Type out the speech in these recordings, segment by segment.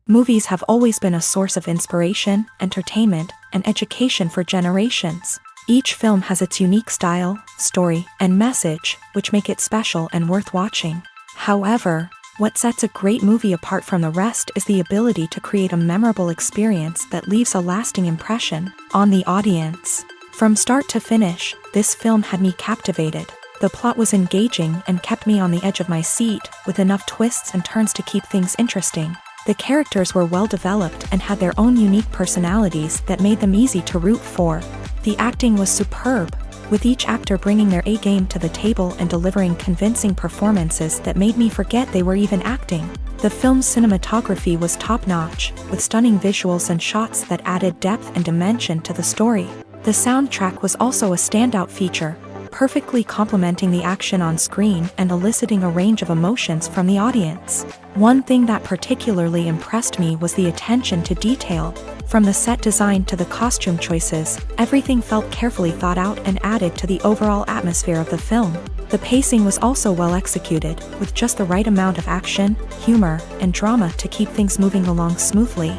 Movies have always been a source of inspiration, entertainment, and education for generations. Each film has its unique style, story, and message, which make it special and worth watching. However, what sets a great movie apart from the rest is the ability to create a memorable experience that leaves a lasting impression on the audience. From start to finish, this film had me captivated. The plot was engaging and kept me on the edge of my seat, with enough twists and turns to keep things interesting. The characters were well developed and had their own unique personalities that made them easy to root for. The acting was superb, with each actor bringing their A-game to the table and delivering convincing performances that made me forget they were even acting. The film's cinematography was top-notch, with stunning visuals and shots that added depth and dimension to the story. The soundtrack was also a standout feature, perfectly complementing the action on screen and eliciting a range of emotions from the audience. One thing that particularly impressed me was the attention to detail. From the set design to the costume choices, everything felt carefully thought out and added to the overall atmosphere of the film. The pacing was also well executed, with just the right amount of action, humor, and drama to keep things moving along smoothly.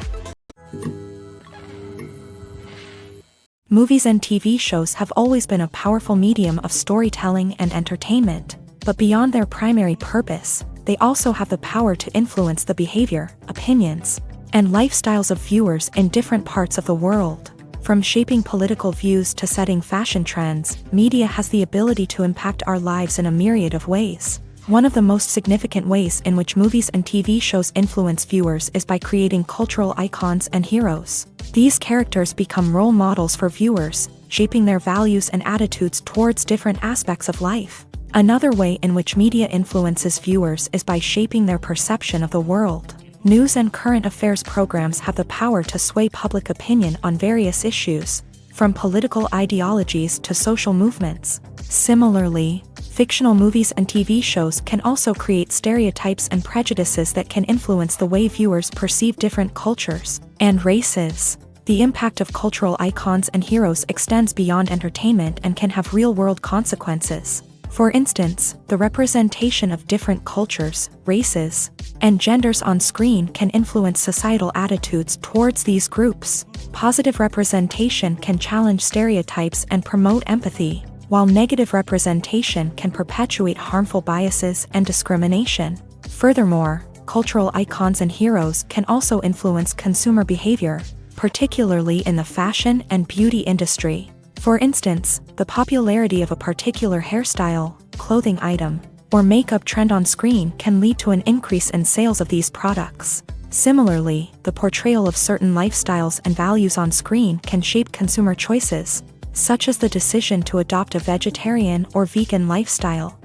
Movies and TV shows have always been a powerful medium of storytelling and entertainment, but beyond their primary purpose, they also have the power to influence the behavior, opinions, and lifestyles of viewers in different parts of the world. From shaping political views to setting fashion trends, media has the ability to impact our lives in a myriad of ways. One of the most significant ways in which movies and TV shows influence viewers is by creating cultural icons and heroes. These characters become role models for viewers, shaping their values and attitudes towards different aspects of life. Another way in which media influences viewers is by shaping their perception of the world. News and current affairs programs have the power to sway public opinion on various issues, from political ideologies to social movements. Similarly, fictional movies and TV shows can also create stereotypes and prejudices that can influence the way viewers perceive different cultures and races. The impact of cultural icons and heroes extends beyond entertainment and can have real-world consequences. For instance, the representation of different cultures, races, and genders on screen can influence societal attitudes towards these groups. Positive representation can challenge stereotypes and promote empathy, while negative representation can perpetuate harmful biases and discrimination. Furthermore, cultural icons and heroes can also influence consumer behavior, particularly in the fashion and beauty industry. For instance, the popularity of a particular hairstyle, clothing item, or makeup trend on screen can lead to an increase in sales of these products. Similarly, the portrayal of certain lifestyles and values on screen can shape consumer choices, such as the decision to adopt a vegetarian or vegan lifestyle.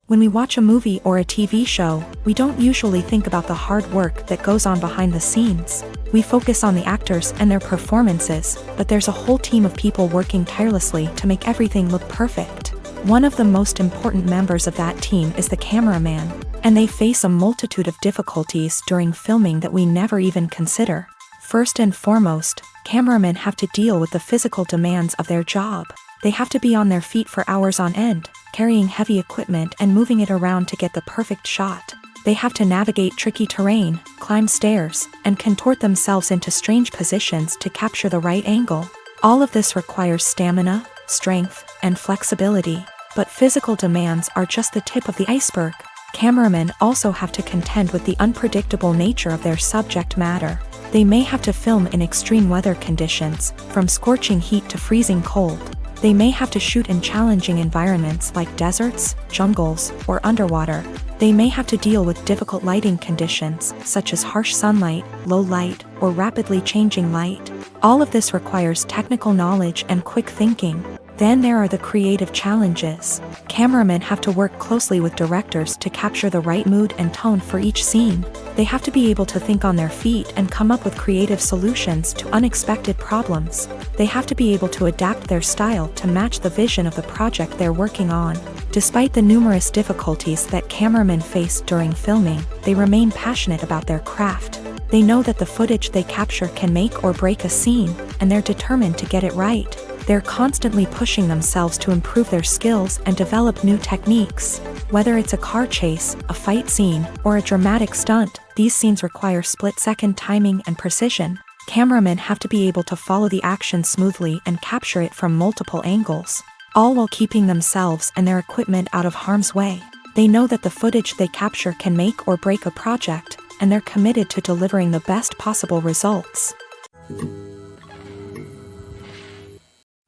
When we watch a movie or a TV show, we don't usually think about the hard work that goes on behind the scenes. We focus on the actors and their performances, but there's a whole team of people working tirelessly to make everything look perfect. One of the most important members of that team is the cameraman, and they face a multitude of difficulties during filming that we never even consider. First and foremost, cameramen have to deal with the physical demands of their job. They have to be on their feet for hours on end, carrying heavy equipment and moving it around to get the perfect shot. They have to navigate tricky terrain, climb stairs, and contort themselves into strange positions to capture the right angle. All of this requires stamina, strength, and flexibility. But physical demands are just the tip of the iceberg. Cameramen also have to contend with the unpredictable nature of their subject matter. They may have to film in extreme weather conditions, from scorching heat to freezing cold. They may have to shoot in challenging environments like deserts, jungles, or underwater. They may have to deal with difficult lighting conditions, such as harsh sunlight, low light, or rapidly changing light. All of this requires technical knowledge and quick thinking. Then there are the creative challenges. Cameramen have to work closely with directors to capture the right mood and tone for each scene. They have to be able to think on their feet and come up with creative solutions to unexpected problems. They have to be able to adapt their style to match the vision of the project they're working on. Despite the numerous difficulties that cameramen face during filming, they remain passionate about their craft. They know that the footage they capture can make or break a scene, and they're determined to get it right. They're constantly pushing themselves to improve their skills and develop new techniques. Whether it's a car chase, a fight scene, or a dramatic stunt, these scenes require split-second timing and precision. Cameramen have to be able to follow the action smoothly and capture it from multiple angles, all while keeping themselves and their equipment out of harm's way. They know that the footage they capture can make or break a project, and they're committed to delivering the best possible results.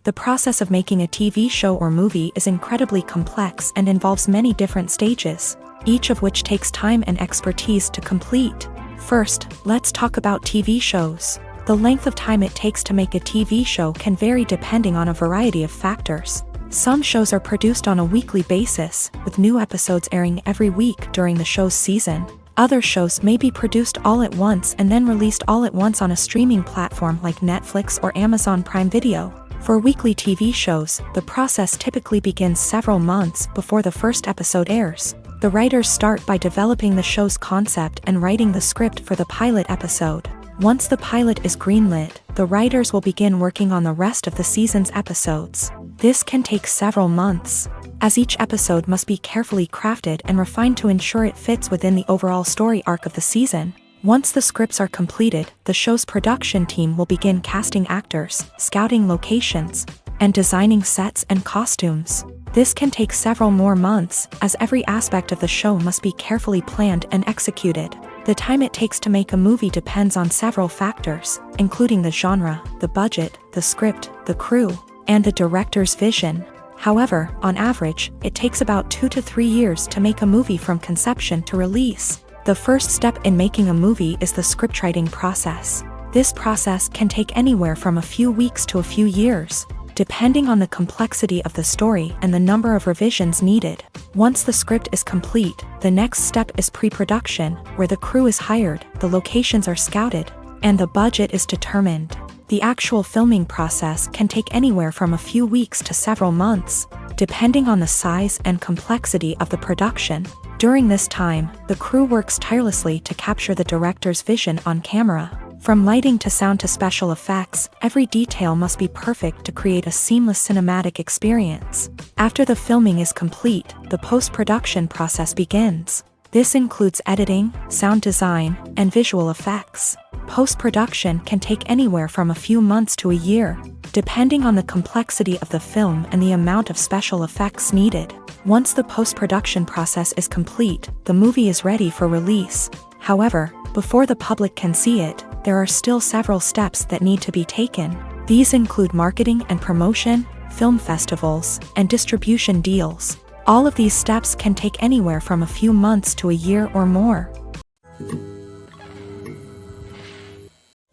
The process of making a TV show or movie is incredibly complex and involves many different stages, each of which takes time and expertise to complete. First, let's talk about TV shows. The length of time it takes to make a TV show can vary depending on a variety of factors. Some shows are produced on a weekly basis, with new episodes airing every week during the show's season. Other shows may be produced all at once and then released all at once on a streaming platform like Netflix or Amazon Prime Video. For weekly TV shows, the process typically begins several months before the first episode airs. The writers start by developing the show's concept and writing the script for the pilot episode. Once the pilot is greenlit, the writers will begin working on the rest of the season's episodes. This can take several months, as each episode must be carefully crafted and refined to ensure it fits within the overall story arc of the season. Once the scripts are completed, the show's production team will begin casting actors, scouting locations, and designing sets and costumes. This can take several more months, as every aspect of the show must be carefully planned and executed. The time it takes to make a movie depends on several factors, including the genre, the budget, the script, the crew, and the director's vision. However, on average, it takes about 2 to 3 years to make a movie from conception to release. The first step in making a movie is the scriptwriting process. This process can take anywhere from a few weeks to a few years, depending on the complexity of the story and the number of revisions needed. Once the script is complete, the next step is pre-production, where the crew is hired, the locations are scouted, and the budget is determined. The actual filming process can take anywhere from a few weeks to several months, depending on the size and complexity of the production. During this time, the crew works tirelessly to capture the director's vision on camera. From lighting to sound to special effects, every detail must be perfect to create a seamless cinematic experience. After the filming is complete, the post-production process begins. This includes editing, sound design, and visual effects. Post-production can take anywhere from a few months to a year, depending on the complexity of the film and the amount of special effects needed. Once the post-production process is complete, the movie is ready for release. However, before the public can see it, there are still several steps that need to be taken. These include marketing and promotion, film festivals, and distribution deals. All of these steps can take anywhere from a few months to a year or more.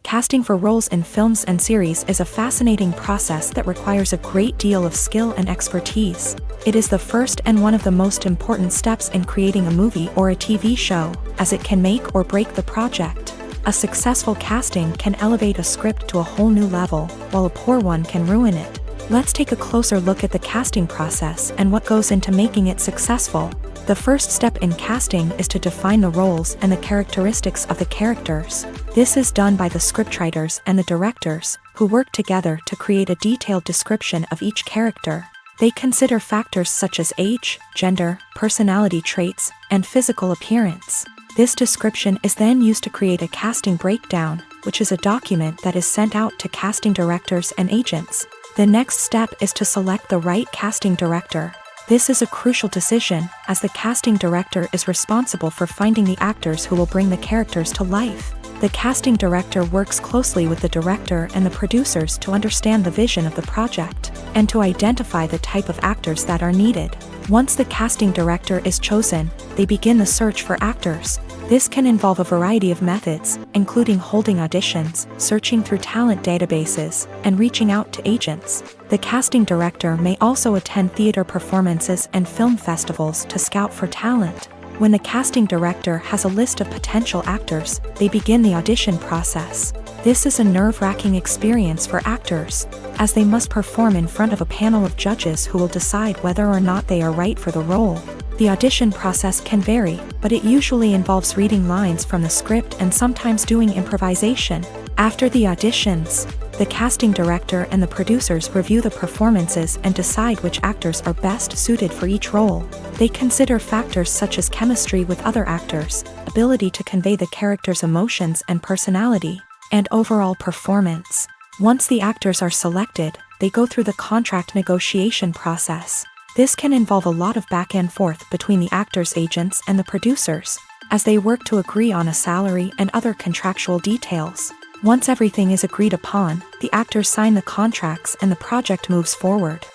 Casting for roles in films and series is a fascinating process that requires a great deal of skill and expertise. It is the first and one of the most important steps in creating a movie or a TV show, as it can make or break the project. A successful casting can elevate a script to a whole new level, while a poor one can ruin it. Let's take a closer look at the casting process and what goes into making it successful. The first step in casting is to define the roles and the characteristics of the characters. This is done by the scriptwriters and the directors, who work together to create a detailed description of each character. They consider factors such as age, gender, personality traits, and physical appearance. This description is then used to create a casting breakdown, which is a document that is sent out to casting directors and agents. The next step is to select the right casting director. This is a crucial decision, as the casting director is responsible for finding the actors who will bring the characters to life. The casting director works closely with the director and the producers to understand the vision of the project, and to identify the type of actors that are needed. Once the casting director is chosen, they begin the search for actors. This can involve a variety of methods, including holding auditions, searching through talent databases, and reaching out to agents. The casting director may also attend theater performances and film festivals to scout for talent. When the casting director has a list of potential actors, they begin the audition process. This is a nerve-wracking experience for actors, as they must perform in front of a panel of judges who will decide whether or not they are right for the role. The audition process can vary, but it usually involves reading lines from the script and sometimes doing improvisation. After the auditions, The casting director and the producers review the performances and decide which actors are best suited for each role. They consider factors such as chemistry with other actors, ability to convey the character's emotions and personality, and overall performance. Once the actors are selected, they go through the contract negotiation process. This can involve a lot of back and forth between the actors' agents and the producers, as they work to agree on a salary and other contractual details. Once everything is agreed upon, the actors sign the contracts and the project moves forward.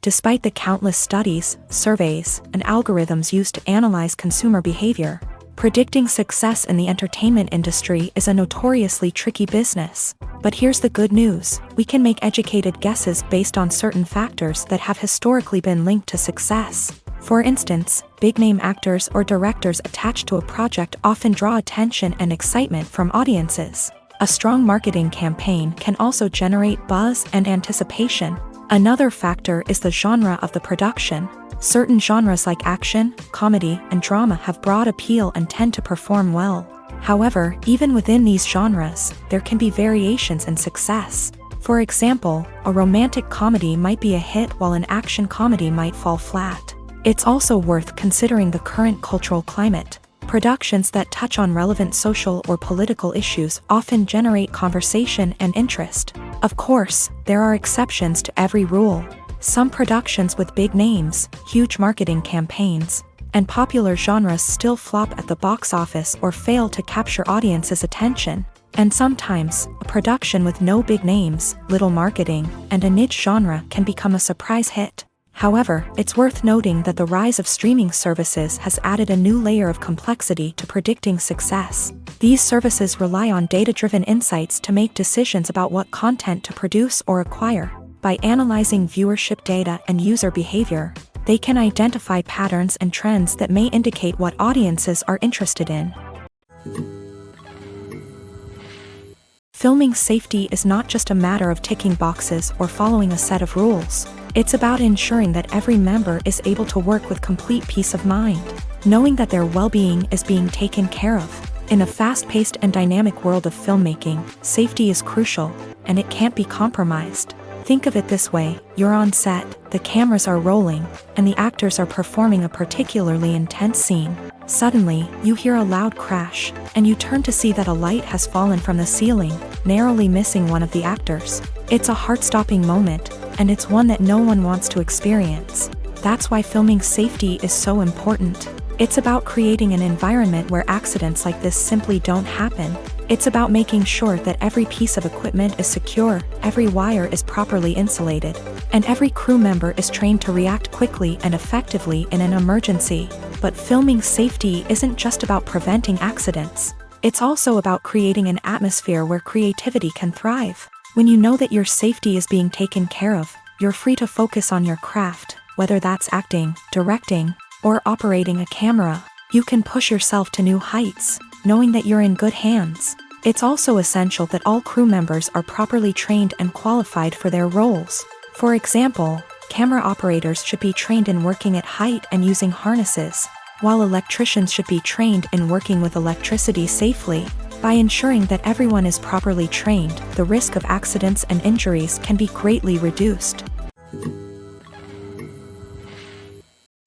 Despite the countless studies, surveys, and algorithms used to analyze consumer behavior, predicting success in the entertainment industry is a notoriously tricky business. But here's the good news: we can make educated guesses based on certain factors that have historically been linked to success. For instance, big-name actors or directors attached to a project often draw attention and excitement from audiences. A strong marketing campaign can also generate buzz and anticipation. Another factor is the genre of the production. Certain genres like action, comedy, and drama have broad appeal and tend to perform well. However, even within these genres, there can be variations in success. For example, a romantic comedy might be a hit while an action comedy might fall flat. It's also worth considering the current cultural climate. Productions that touch on relevant social or political issues often generate conversation and interest. Of course, there are exceptions to every rule. Some productions with big names, huge marketing campaigns, and popular genres still flop at the box office or fail to capture audiences' attention. And sometimes, a production with no big names, little marketing, and a niche genre can become a surprise hit. However, it's worth noting that the rise of streaming services has added a new layer of complexity to predicting success. These services rely on data-driven insights to make decisions about what content to produce or acquire. By analyzing viewership data and user behavior, they can identify patterns and trends that may indicate what audiences are interested in. Filming safety is not just a matter of ticking boxes or following a set of rules. It's about ensuring that every member is able to work with complete peace of mind, knowing that their well-being is being taken care of. In a fast-paced and dynamic world of filmmaking, safety is crucial, and it can't be compromised. Think of it this way: you're on set, the cameras are rolling, and the actors are performing a particularly intense scene. Suddenly, you hear a loud crash, and you turn to see that a light has fallen from the ceiling, narrowly missing one of the actors. It's a heart-stopping moment, and it's one that no one wants to experience. That's why filming safety is so important. It's about creating an environment where accidents like this simply don't happen. It's about making sure that every piece of equipment is secure, every wire is properly insulated, and every crew member is trained to react quickly and effectively in an emergency. But filming safety isn't just about preventing accidents. It's also about creating an atmosphere where creativity can thrive. When you know that your safety is being taken care of, you're free to focus on your craft, whether that's acting, directing, or operating a camera. You can push yourself to new heights, knowing that you're in good hands. It's also essential that all crew members are properly trained and qualified for their roles. For example, camera operators should be trained in working at height and using harnesses, while electricians should be trained in working with electricity safely. By ensuring that everyone is properly trained, the risk of accidents and injuries can be greatly reduced.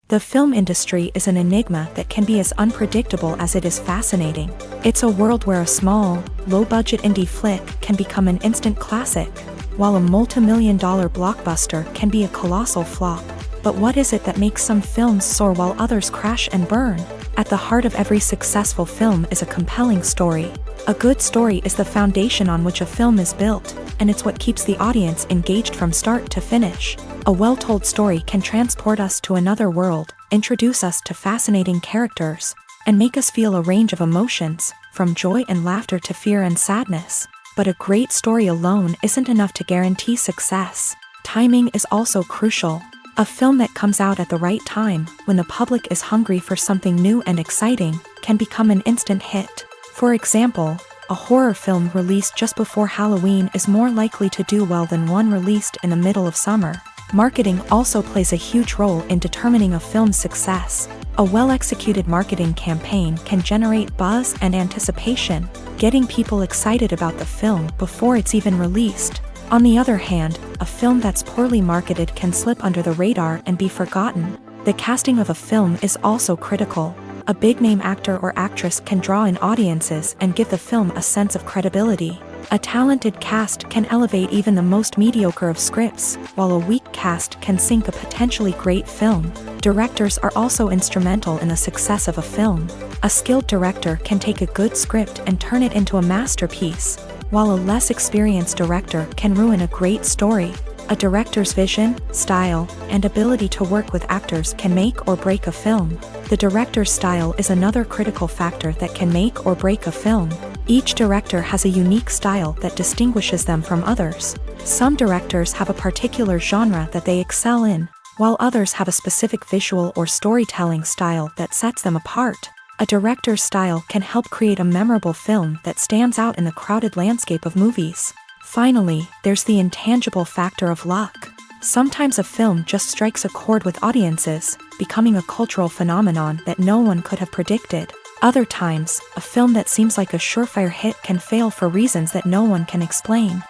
The film industry is an enigma that can be as unpredictable as it is fascinating. It's a world where a small, low-budget indie flick can become an instant classic, while a multi-million-dollar blockbuster can be a colossal flop. But what is it that makes some films soar while others crash and burn? At the heart of every successful film is a compelling story. A good story is the foundation on which a film is built, and it's what keeps the audience engaged from start to finish. A well-told story can transport us to another world, introduce us to fascinating characters, and make us feel a range of emotions, from joy and laughter to fear and sadness. But a great story alone isn't enough to guarantee success. Timing is also crucial. A film that comes out at the right time, when the public is hungry for something new and exciting, can become an instant hit. For example, a horror film released just before Halloween is more likely to do well than one released in the middle of summer. Marketing also plays a huge role in determining a film's success. A well-executed marketing campaign can generate buzz and anticipation, getting people excited about the film before it's even released. On the other hand, a film that's poorly marketed can slip under the radar and be forgotten. The casting of a film is also critical. A big-name actor or actress can draw in audiences and give the film a sense of credibility. A talented cast can elevate even the most mediocre of scripts, while a weak cast can sink a potentially great film. Directors are also instrumental in the success of a film. A skilled director can take a good script and turn it into a masterpiece, while a less experienced director can ruin a great story. A director's vision, style, and ability to work with actors can make or break a film. The director's style is another critical factor that can make or break a film. Each director has a unique style that distinguishes them from others. Some directors have a particular genre that they excel in, while others have a specific visual or storytelling style that sets them apart. A director's style can help create a memorable film that stands out in the crowded landscape of movies. Finally, there's the intangible factor of luck. Sometimes a film just strikes a chord with audiences, becoming a cultural phenomenon that no one could have predicted. Other times, a film that seems like a surefire hit can fail for reasons that no one can explain.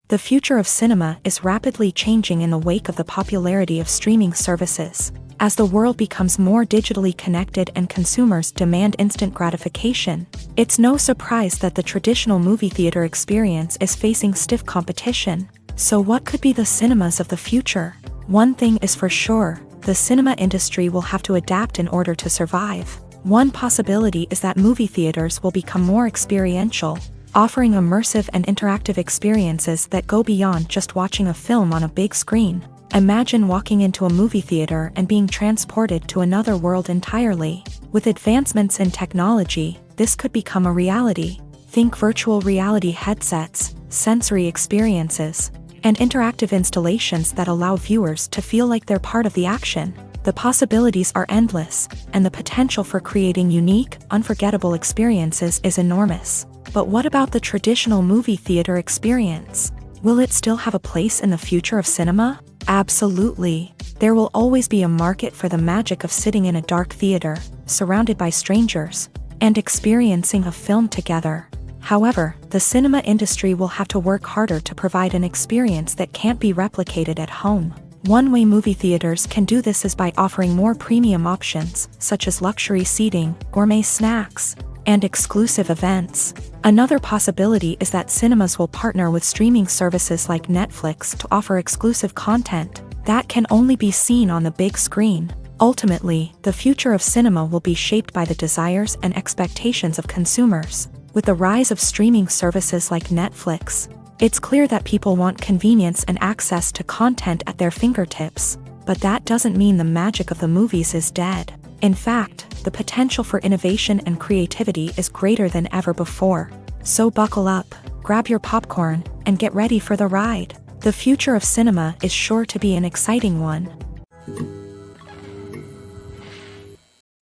The future of cinema is rapidly changing in the wake of the popularity of streaming services. As the world becomes more digitally connected and consumers demand instant gratification, it's no surprise that the traditional movie theater experience is facing stiff competition. So what could be the cinemas of the future? One thing is for sure, the cinema industry will have to adapt in order to survive. One possibility is that movie theaters will become more experiential, offering immersive and interactive experiences that go beyond just watching a film on a big screen. Imagine walking into a movie theater and being transported to another world entirely. With advancements in technology, this could become a reality. Think virtual reality headsets, sensory experiences, and interactive installations that allow viewers to feel like they're part of the action. The possibilities are endless, and the potential for creating unique, unforgettable experiences is enormous. But what about the traditional movie theater experience? Will it still have a place in the future of cinema? Absolutely. There will always be a market for the magic of sitting in a dark theater, surrounded by strangers, and experiencing a film together. However, the cinema industry will have to work harder to provide an experience that can't be replicated at home. One way movie theaters can do this is by offering more premium options, such as luxury seating, gourmet snacks, and exclusive events. Another possibility is that cinemas will partner with streaming services like Netflix to offer exclusive content that can only be seen on the big screen. Ultimately, the future of cinema will be shaped by the desires and expectations of consumers. With the rise of streaming services like Netflix, it's clear that people want convenience and access to content at their fingertips. But that doesn't mean the magic of the movies is dead. In fact, the potential for innovation and creativity is greater than ever before. So buckle up, grab your popcorn, and get ready for the ride. The future of cinema is sure to be an exciting one.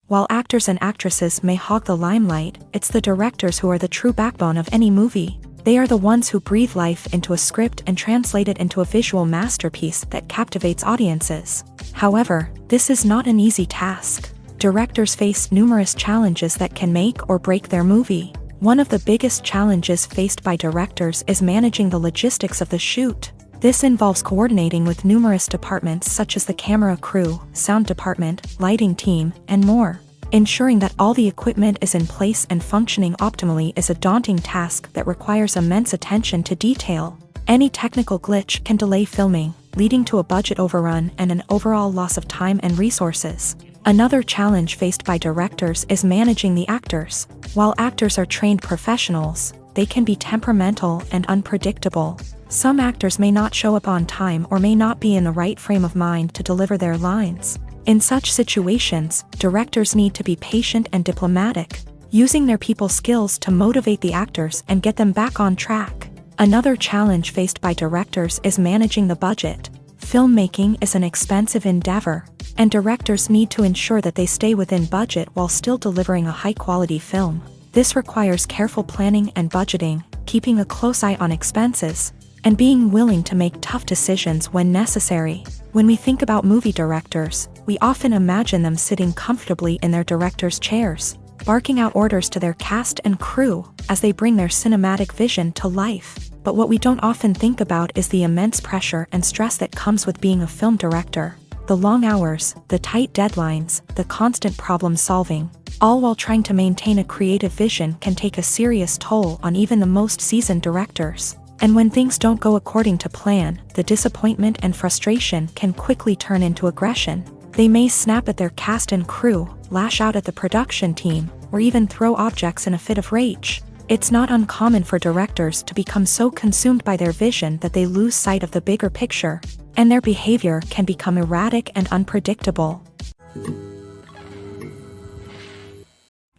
While actors and actresses may hog the limelight, it's the directors who are the true backbone of any movie. They are the ones who breathe life into a script and translate it into a visual masterpiece that captivates audiences. However, this is not an easy task. Directors face numerous challenges that can make or break their movie. One of the biggest challenges faced by directors is managing the logistics of the shoot. This involves coordinating with numerous departments such as the camera crew, sound department, lighting team, and more. Ensuring that all the equipment is in place and functioning optimally is a daunting task that requires immense attention to detail. Any technical glitch can delay filming, leading to a budget overrun and an overall loss of time and resources. Another challenge faced by directors is managing the actors. While actors are trained professionals, they can be temperamental and unpredictable. Some actors may not show up on time or may not be in the right frame of mind to deliver their lines. In such situations, directors need to be patient and diplomatic, using their people skills to motivate the actors and get them back on track. Another challenge faced by directors is managing the budget. Filmmaking is an expensive endeavor, and directors need to ensure that they stay within budget while still delivering a high-quality film. This requires careful planning and budgeting, keeping a close eye on expenses, and being willing to make tough decisions when necessary. When we think about movie directors, we often imagine them sitting comfortably in their director's chairs. barking out orders to their cast and crew as they bring their cinematic vision to life. But what we don't often think about is the immense pressure and stress that comes with being a film director. The long hours, the tight deadlines, the constant problem solving, all while trying to maintain a creative vision can take a serious toll on even the most seasoned directors. And when things don't go according to plan, the disappointment and frustration can quickly turn into aggression. They may snap at their cast and crew, lash out at the production team, or even throw objects in a fit of rage. It's not uncommon for directors to become so consumed by their vision that they lose sight of the bigger picture, and their behavior can become erratic and unpredictable.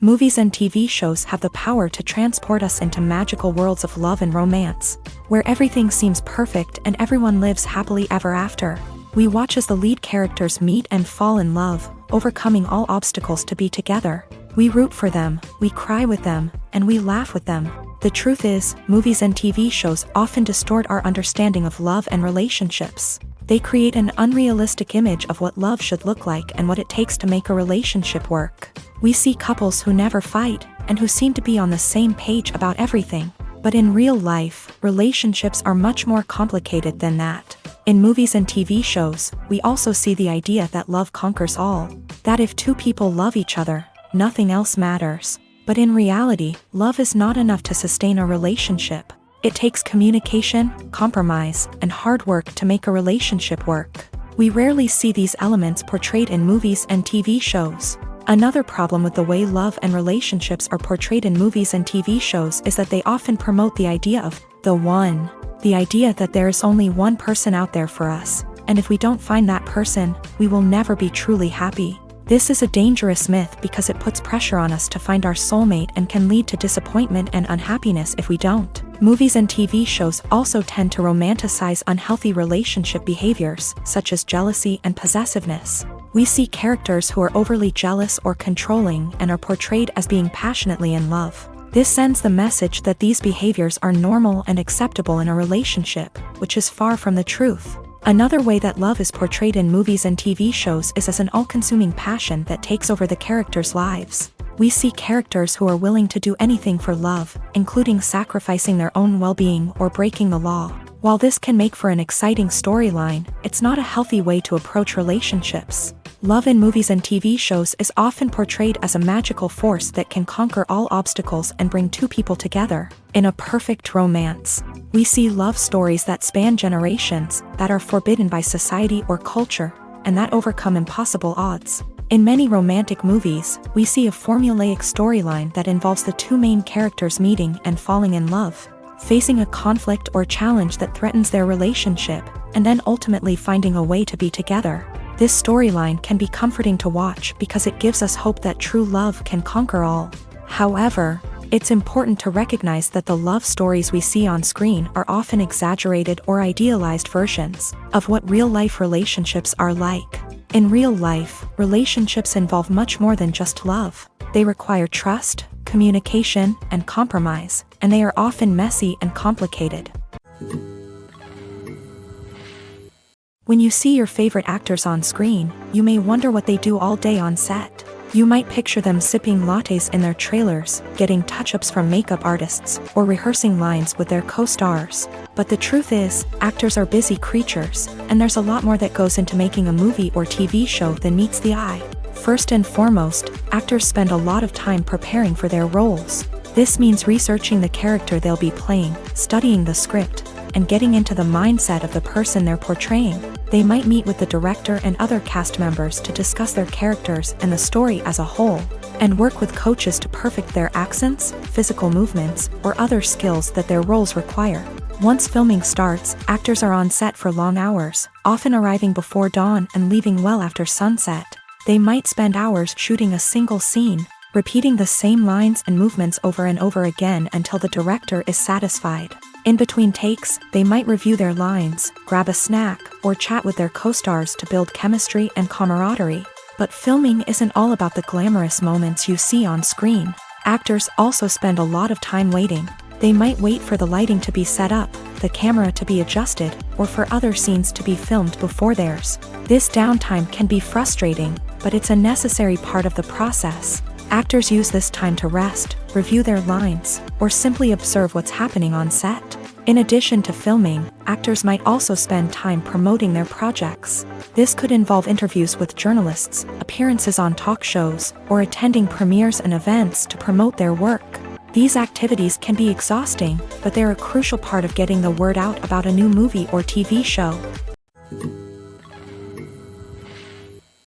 Movies and TV shows have the power to transport us into magical worlds of love and romance, where everything seems perfect and everyone lives happily ever after. We watch as the lead characters meet and fall in love, overcoming all obstacles to be together. We root for them, we cry with them, and we laugh with them. The truth is, movies and TV shows often distort our understanding of love and relationships. They create an unrealistic image of what love should look like and what it takes to make a relationship work. We see couples who never fight, and who seem to be on the same page about everything. But in real life, relationships are much more complicated than that. In movies and TV shows, we also see the idea that love conquers all. That if two people love each other, nothing else matters. But in reality, love is not enough to sustain a relationship. It takes communication, compromise, and hard work to make a relationship work. We rarely see these elements portrayed in movies and TV shows. Another problem with the way love and relationships are portrayed in movies and TV shows is that they often promote the idea of the one. The idea that there is only one person out there for us, and if we don't find that person, we will never be truly happy. This is a dangerous myth because it puts pressure on us to find our soulmate and can lead to disappointment and unhappiness if we don't. Movies and TV shows also tend to romanticize unhealthy relationship behaviors, such as jealousy and possessiveness. We see characters who are overly jealous or controlling and are portrayed as being passionately in love. This sends the message that these behaviors are normal and acceptable in a relationship, which is far from the truth. Another way that love is portrayed in movies and TV shows is as an all-consuming passion that takes over the characters' lives. We see characters who are willing to do anything for love, including sacrificing their own well-being or breaking the law. While this can make for an exciting storyline, it's not a healthy way to approach relationships. Love in movies and TV shows is often portrayed as a magical force that can conquer all obstacles and bring two people together. In a perfect romance, we see love stories that span generations, that are forbidden by society or culture, and that overcome impossible odds. In many romantic movies, we see a formulaic storyline that involves the two main characters meeting and falling in love, facing a conflict or challenge that threatens their relationship, and then ultimately finding a way to be together. This storyline can be comforting to watch because it gives us hope that true love can conquer all. However, it's important to recognize that the love stories we see on screen are often exaggerated or idealized versions of what real-life relationships are like. In real life, relationships involve much more than just love. They require trust, communication, and compromise, and they are often messy and complicated. When you see your favorite actors on screen, you may wonder what they do all day on set. You might picture them sipping lattes in their trailers, getting touch-ups from makeup artists, or rehearsing lines with their co-stars. But the truth is, actors are busy creatures, and there's a lot more that goes into making a movie or TV show than meets the eye. First and foremost, actors spend a lot of time preparing for their roles. This means researching the character they'll be playing, studying the script, and getting into the mindset of the person they're portraying. They might meet with the director and other cast members to discuss their characters and the story as a whole, and work with coaches to perfect their accents, physical movements, or other skills that their roles require. Once filming starts, actors are on set for long hours, often arriving before dawn and leaving well after sunset. They might spend hours shooting a single scene, repeating the same lines and movements over and over again until the director is satisfied. In between takes, they might review their lines, grab a snack, or chat with their co-stars to build chemistry and camaraderie. But filming isn't all about the glamorous moments you see on screen. Actors also spend a lot of time waiting. They might wait for the lighting to be set up, the camera to be adjusted, or for other scenes to be filmed before theirs. This downtime can be frustrating, but it's a necessary part of the process. Actors use this time to rest, review their lines, or simply observe what's happening on set. In addition to filming, actors might also spend time promoting their projects. This could involve interviews with journalists, appearances on talk shows, or attending premieres and events to promote their work. These activities can be exhausting, but they're a crucial part of getting the word out about a new movie or TV show.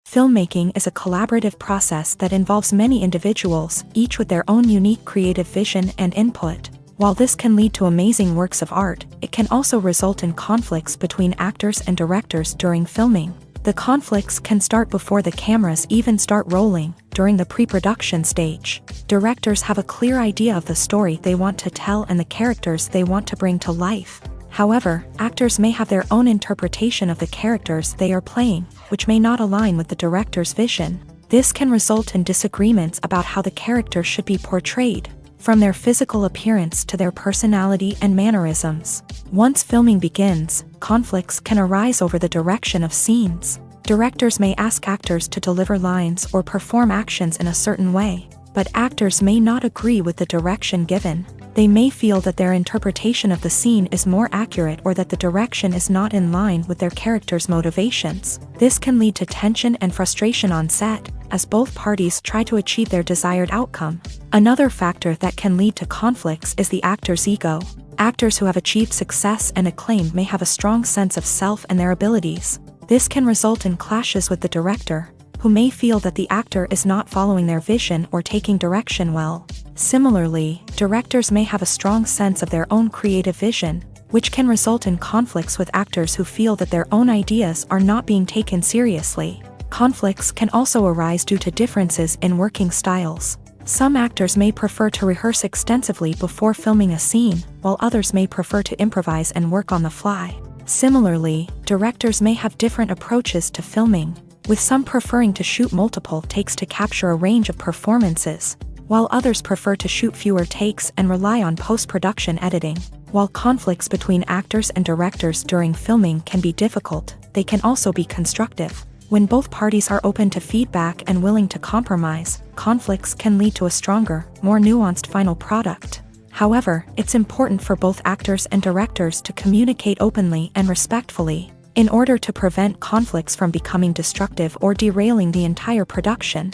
Filmmaking is a collaborative process that involves many individuals, each with their own unique creative vision and input. While this can lead to amazing works of art, it can also result in conflicts between actors and directors during filming. The conflicts can start before the cameras even start rolling, during the pre-production stage. Directors have a clear idea of the story they want to tell and the characters they want to bring to life. However, actors may have their own interpretation of the characters they are playing, which may not align with the director's vision. This can result in disagreements about how the character should be portrayed, from their physical appearance to their personality and mannerisms. Once filming begins, conflicts can arise over the direction of scenes. Directors may ask actors to deliver lines or perform actions in a certain way, but actors may not agree with the direction given. They may feel that their interpretation of the scene is more accurate or that the direction is not in line with their character's motivations. This can lead to tension and frustration on set, as both parties try to achieve their desired outcome. Another factor that can lead to conflicts is the actor's ego. Actors who have achieved success and acclaim may have a strong sense of self and their abilities. This can result in clashes with the director, who may feel that the actor is not following their vision or taking direction well. Similarly, directors may have a strong sense of their own creative vision, which can result in conflicts with actors who feel that their own ideas are not being taken seriously. Conflicts can also arise due to differences in working styles. Some actors may prefer to rehearse extensively before filming a scene, while others may prefer to improvise and work on the fly. Similarly, directors may have different approaches to filming, with some preferring to shoot multiple takes to capture a range of performances, while others prefer to shoot fewer takes and rely on post-production editing. While conflicts between actors and directors during filming can be difficult, they can also be constructive. When both parties are open to feedback and willing to compromise, conflicts can lead to a stronger, more nuanced final product. However, it's important for both actors and directors to communicate openly and respectfully, in order to prevent conflicts from becoming destructive or derailing the entire production.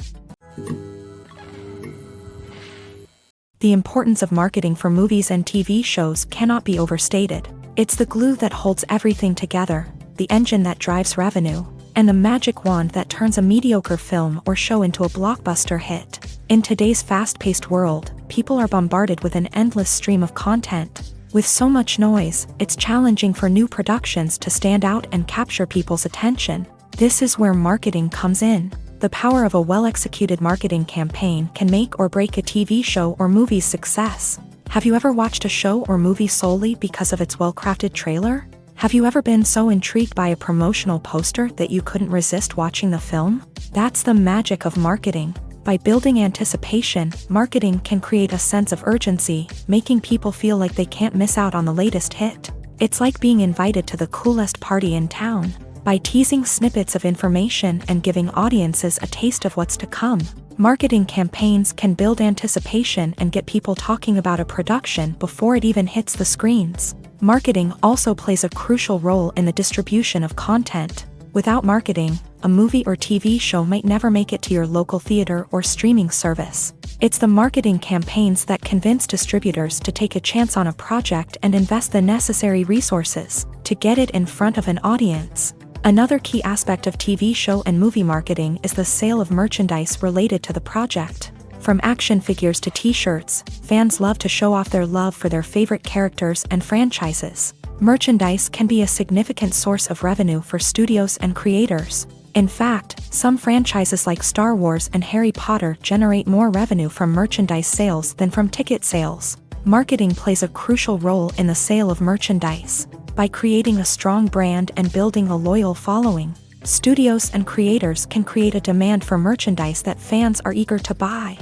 The importance of marketing for movies and TV shows cannot be overstated. It's the glue that holds everything together, the engine that drives revenue, and the magic wand that turns a mediocre film or show into a blockbuster hit. In today's fast-paced world, people are bombarded with an endless stream of content. With so much noise, it's challenging for new productions to stand out and capture people's attention. This is where marketing comes in. The power of a well-executed marketing campaign can make or break a TV show or movie's success. Have you ever watched a show or movie solely because of its well-crafted trailer? Have you ever been so intrigued by a promotional poster that you couldn't resist watching the film? That's the magic of marketing. By building anticipation, marketing can create a sense of urgency, making people feel like they can't miss out on the latest hit. It's like being invited to the coolest party in town. By teasing snippets of information and giving audiences a taste of what's to come, marketing campaigns can build anticipation and get people talking about a production before it even hits the screens. Marketing also plays a crucial role in the distribution of content. Without marketing, a movie or TV show might never make it to your local theater or streaming service. It's the marketing campaigns that convince distributors to take a chance on a project and invest the necessary resources to get it in front of an audience. Another key aspect of TV show and movie marketing is the sale of merchandise related to the project. From action figures to t-shirts, fans love to show off their love for their favorite characters and franchises. Merchandise can be a significant source of revenue for studios and creators. In fact, some franchises like Star Wars and Harry Potter generate more revenue from merchandise sales than from ticket sales. Marketing plays a crucial role in the sale of merchandise. By creating a strong brand and building a loyal following, studios and creators can create a demand for merchandise that fans are eager to buy.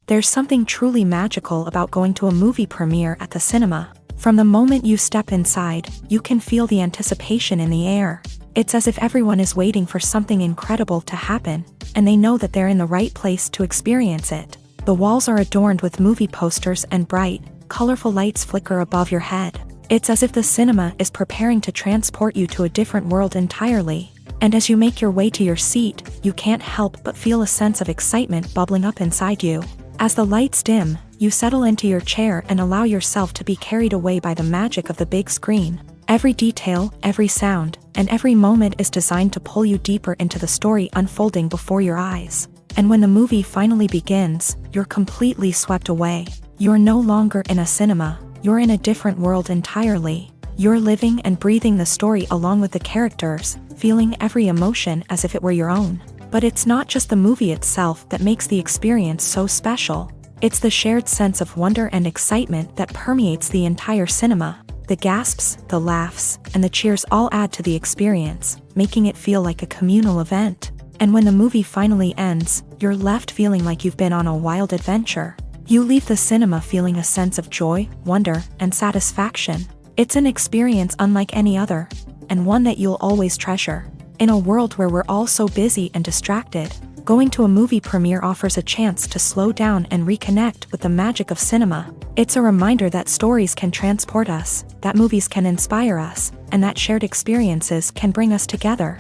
There's something truly magical about going to a movie premiere at the cinema. From the moment you step inside, you can feel the anticipation in the air. It's as if everyone is waiting for something incredible to happen, and they know that they're in the right place to experience it. The walls are adorned with movie posters and bright, colorful lights flicker above your head. It's as if the cinema is preparing to transport you to a different world entirely. And as you make your way to your seat, you can't help but feel a sense of excitement bubbling up inside you. As the lights dim, you settle into your chair and allow yourself to be carried away by the magic of the big screen. Every detail, every sound, and every moment is designed to pull you deeper into the story unfolding before your eyes. And when the movie finally begins, you're completely swept away. You're no longer in a cinema, you're in a different world entirely. You're living and breathing the story along with the characters, feeling every emotion as if it were your own. But it's not just the movie itself that makes the experience so special. It's the shared sense of wonder and excitement that permeates the entire cinema. The gasps, the laughs, and the cheers all add to the experience, making it feel like a communal event. And when the movie finally ends, you're left feeling like you've been on a wild adventure. You leave the cinema feeling a sense of joy, wonder, and satisfaction. It's an experience unlike any other, and one that you'll always treasure. In a world where we're all so busy and distracted, going to a movie premiere offers a chance to slow down and reconnect with the magic of cinema. It's a reminder that stories can transport us, that movies can inspire us, and that shared experiences can bring us together.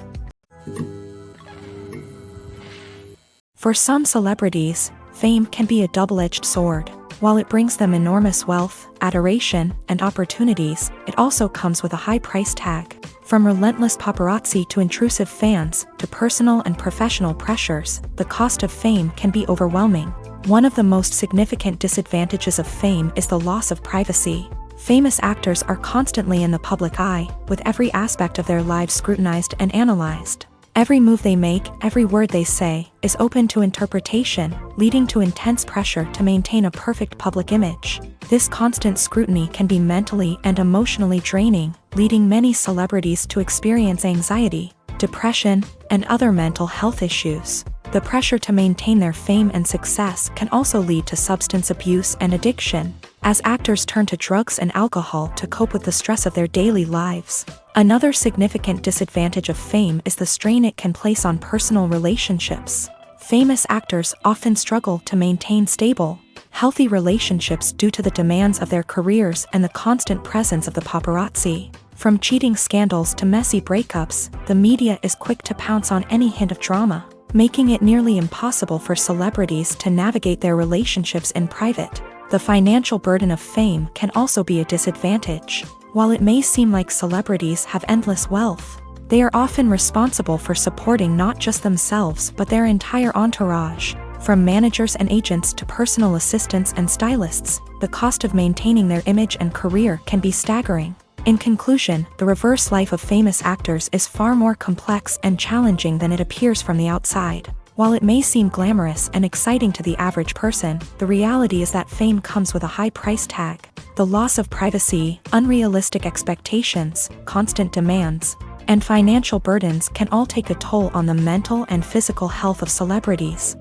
For some celebrities, fame can be a double-edged sword. While it brings them enormous wealth, adoration, and opportunities, it also comes with a high price tag. From relentless paparazzi to intrusive fans, to personal and professional pressures, the cost of fame can be overwhelming. One of the most significant disadvantages of fame is the loss of privacy. Famous actors are constantly in the public eye, with every aspect of their lives scrutinized and analyzed. Every move they make, every word they say, is open to interpretation, leading to intense pressure to maintain a perfect public image. This constant scrutiny can be mentally and emotionally draining, leading many celebrities to experience anxiety, depression, and other mental health issues. The pressure to maintain their fame and success can also lead to substance abuse and addiction, as actors turn to drugs and alcohol to cope with the stress of their daily lives. Another significant disadvantage of fame is the strain it can place on personal relationships. Famous actors often struggle to maintain stable, healthy relationships due to the demands of their careers and the constant presence of the paparazzi. From cheating scandals to messy breakups, the media is quick to pounce on any hint of drama, making it nearly impossible for celebrities to navigate their relationships in private. The financial burden of fame can also be a disadvantage. While it may seem like celebrities have endless wealth, they are often responsible for supporting not just themselves but their entire entourage. From managers and agents to personal assistants and stylists, the cost of maintaining their image and career can be staggering. In conclusion, the reverse life of famous actors is far more complex and challenging than it appears from the outside. While it may seem glamorous and exciting to the average person, the reality is that fame comes with a high price tag. The loss of privacy, unrealistic expectations, constant demands, and financial burdens can all take a toll on the mental and physical health of celebrities.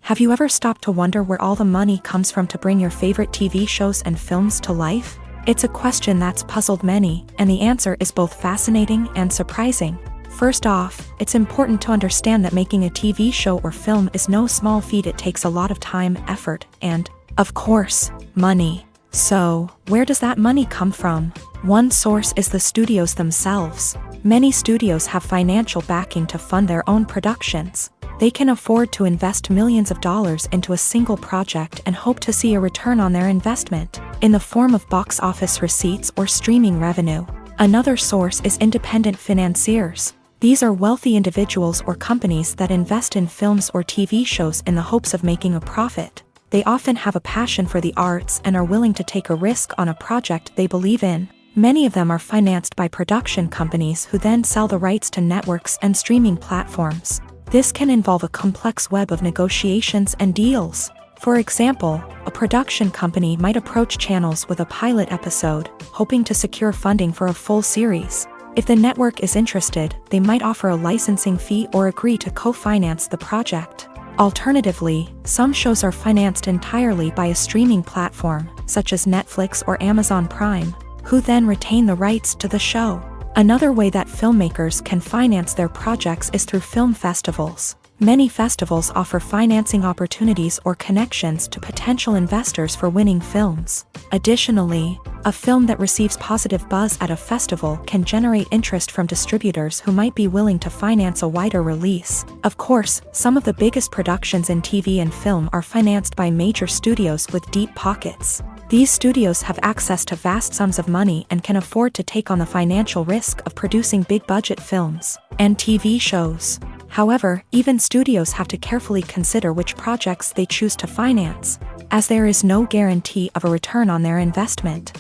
Have you ever stopped to wonder where all the money comes from to bring your favorite TV shows and films to life? It's a question that's puzzled many, and the answer is both fascinating and surprising. First off, it's important to understand that making a TV show or film is no small feat. It takes a lot of time, effort, and, of course, money. So, where does that money come from? One source is the studios themselves. Many studios have financial backing to fund their own productions. They can afford to invest millions of dollars into a single project and hope to see a return on their investment, in the form of box office receipts or streaming revenue. Another source is independent financiers. These are wealthy individuals or companies that invest in films or TV shows in the hopes of making a profit. They often have a passion for the arts and are willing to take a risk on a project they believe in. Many of them are financed by production companies who then sell the rights to networks and streaming platforms. This can involve a complex web of negotiations and deals. For example, a production company might approach channels with a pilot episode, hoping to secure funding for a full series. If the network is interested, they might offer a licensing fee or agree to co-finance the project. Alternatively, some shows are financed entirely by a streaming platform, such as Netflix or Amazon Prime. who then retain the rights to the show. Another way that filmmakers can finance their projects is through film festivals. Many festivals offer financing opportunities or connections to potential investors for winning films. Additionally, a film that receives positive buzz at a festival can generate interest from distributors who might be willing to finance a wider release. Of course, some of the biggest productions in TV and film are financed by major studios with deep pockets. These studios have access to vast sums of money and can afford to take on the financial risk of producing big-budget films and TV shows. However, even studios have to carefully consider which projects they choose to finance, as there is no guarantee of a return on their investment.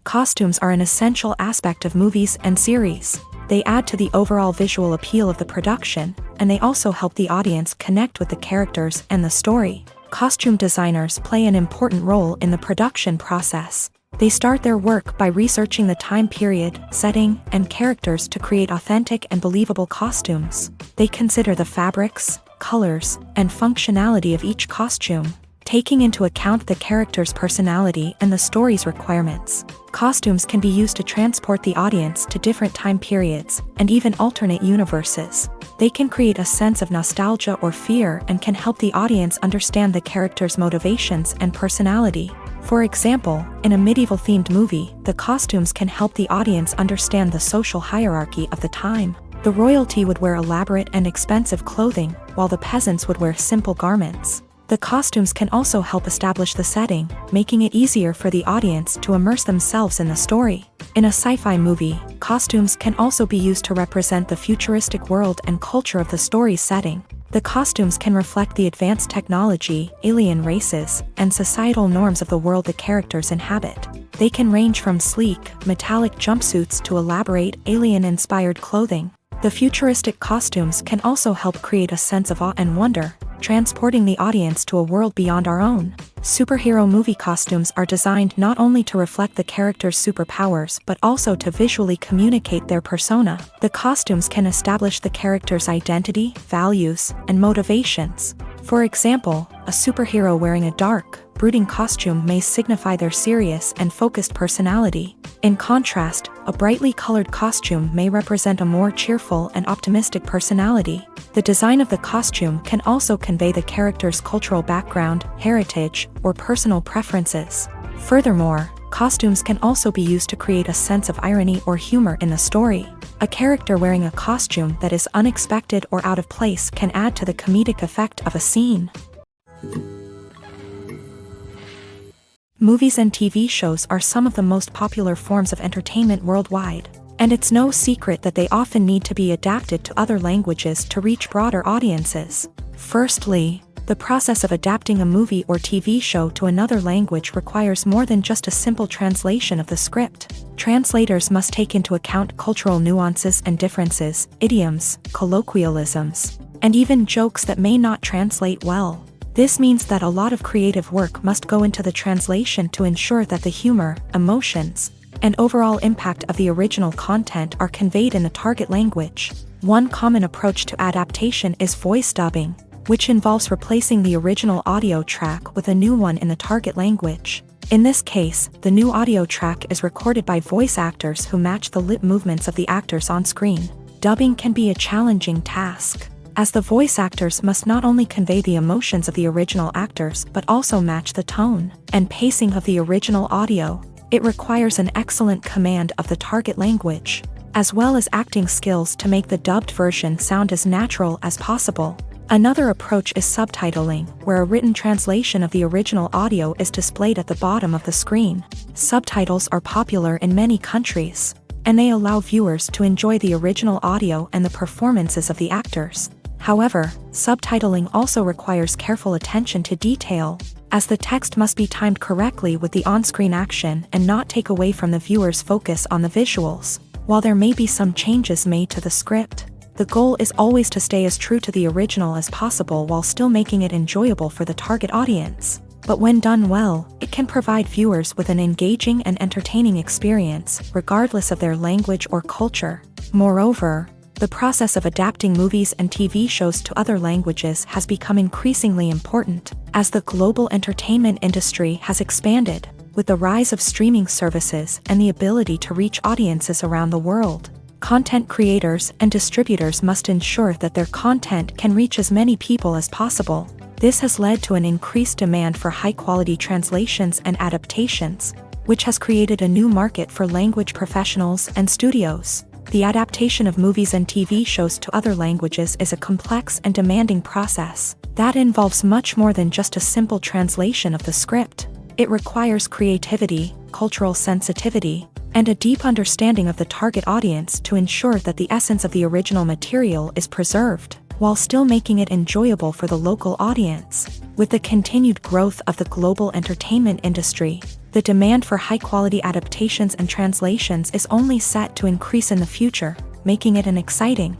Costumes are an essential aspect of movies and series. They add to the overall visual appeal of the production, and they also help the audience connect with the characters and the story. Costume designers play an important role in the production process. They start their work by researching the time period, setting, and characters to create authentic and believable costumes. They consider the fabrics, colors, and functionality of each costume, taking into account the character's personality and the story's requirements. Costumes can be used to transport the audience to different time periods and even alternate universes. They can create a sense of nostalgia or fear and can help the audience understand the character's motivations and personality. For example, in a medieval-themed movie, the costumes can help the audience understand the social hierarchy of the time. The royalty would wear elaborate and expensive clothing, while the peasants would wear simple garments. The costumes can also help establish the setting, making it easier for the audience to immerse themselves in the story. In a sci-fi movie, costumes can also be used to represent the futuristic world and culture of the story's setting. The costumes can reflect the advanced technology, alien races, and societal norms of the world the characters inhabit. They can range from sleek, metallic jumpsuits to elaborate, alien-inspired clothing. The futuristic costumes can also help create a sense of awe and wonder, transporting the audience to a world beyond our own. Superhero movie costumes are designed not only to reflect the character's superpowers but also to visually communicate their persona. The costumes can establish the character's identity, values, and motivations. For example, a superhero wearing a dark, brooding costume may signify their serious and focused personality. In contrast, a brightly colored costume may represent a more cheerful and optimistic personality. The design of the costume can also convey the character's cultural background, heritage, or personal preferences. Furthermore, costumes can also be used to create a sense of irony or humor in the story. A character wearing a costume that is unexpected or out of place can add to the comedic effect of a scene. Movies and TV shows are some of the most popular forms of entertainment worldwide, and it's no secret that they often need to be adapted to other languages to reach broader audiences. Firstly, the process of adapting a movie or TV show to another language requires more than just a simple translation of the script. Translators must take into account cultural nuances and differences, idioms, colloquialisms, and even jokes that may not translate well. This means that a lot of creative work must go into the translation to ensure that the humor, emotions, and overall impact of the original content are conveyed in the target language. One common approach to adaptation is voice dubbing, which involves replacing the original audio track with a new one in the target language. In this case, the new audio track is recorded by voice actors who match the lip movements of the actors on screen. Dubbing can be a challenging task, as the voice actors must not only convey the emotions of the original actors but also match the tone and pacing of the original audio. It requires an excellent command of the target language, as well as acting skills to make the dubbed version sound as natural as possible. Another approach is subtitling, where a written translation of the original audio is displayed at the bottom of the screen. Subtitles are popular in many countries, and they allow viewers to enjoy the original audio and the performances of the actors. However, subtitling also requires careful attention to detail, as the text must be timed correctly with the on-screen action and not take away from the viewer's focus on the visuals. While there may be some changes made to the script, the goal is always to stay as true to the original as possible while still making it enjoyable for the target audience. But when done well, it can provide viewers with an engaging and entertaining experience, regardless of their language or culture. Moreover, the process of adapting movies and TV shows to other languages has become increasingly important. As the global entertainment industry has expanded, with the rise of streaming services and the ability to reach audiences around the world, content creators and distributors must ensure that their content can reach as many people as possible. This has led to an increased demand for high-quality translations and adaptations, which has created a new market for language professionals and studios. The adaptation of movies and TV shows to other languages is a complex and demanding process that involves much more than just a simple translation of the script. It requires creativity, cultural sensitivity, and a deep understanding of the target audience to ensure that the essence of the original material is preserved, while still making it enjoyable for the local audience. With the continued growth of the global entertainment industry, the demand for high-quality adaptations and translations is only set to increase in the future, making it an exciting.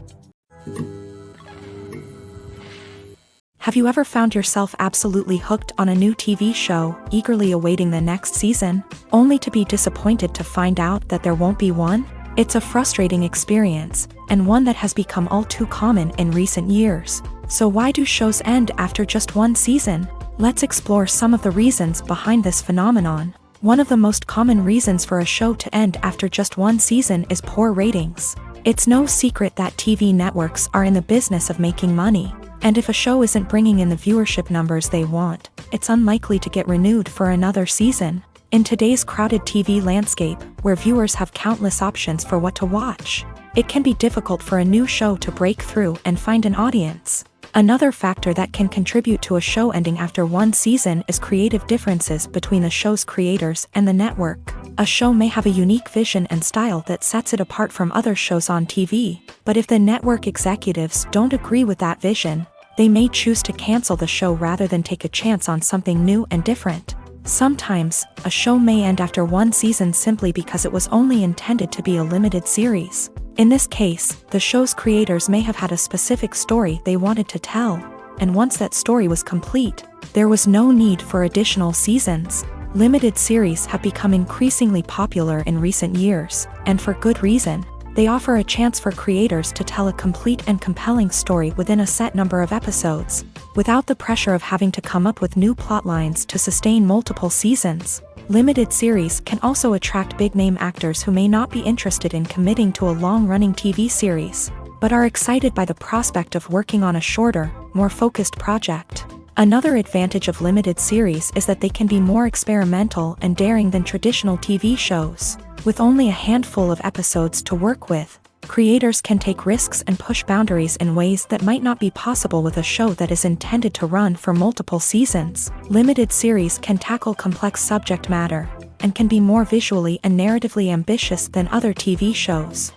Have you ever found yourself absolutely hooked on a new TV show, eagerly awaiting the next season, only to be disappointed to find out that there won't be one? It's a frustrating experience, and one that has become all too common in recent years. So why do shows end after just one season? Let's explore some of the reasons behind this phenomenon. One of the most common reasons for a show to end after just one season is poor ratings. It's no secret that TV networks are in the business of making money, and if a show isn't bringing in the viewership numbers they want, it's unlikely to get renewed for another season. In today's crowded TV landscape, where viewers have countless options for what to watch, it can be difficult for a new show to break through and find an audience. Another factor that can contribute to a show ending after one season is creative differences between the show's creators and the network. A show may have a unique vision and style that sets it apart from other shows on TV, but if the network executives don't agree with that vision, they may choose to cancel the show rather than take a chance on something new and different. Sometimes, a show may end after one season simply because it was only intended to be a limited series. In this case, the show's creators may have had a specific story they wanted to tell, and once that story was complete, there was no need for additional seasons. Limited series have become increasingly popular in recent years, and for good reason. They offer a chance for creators to tell a complete and compelling story within a set number of episodes, without the pressure of having to come up with new plot lines to sustain multiple seasons. Limited series can also attract big-name actors who may not be interested in committing to a long-running TV series, but are excited by the prospect of working on a shorter, more focused project. Another advantage of limited series is that they can be more experimental and daring than traditional TV shows. With only a handful of episodes to work with, creators can take risks and push boundaries in ways that might not be possible with a show that is intended to run for multiple seasons. Limited series can tackle complex subject matter, and can be more visually and narratively ambitious than other TV shows.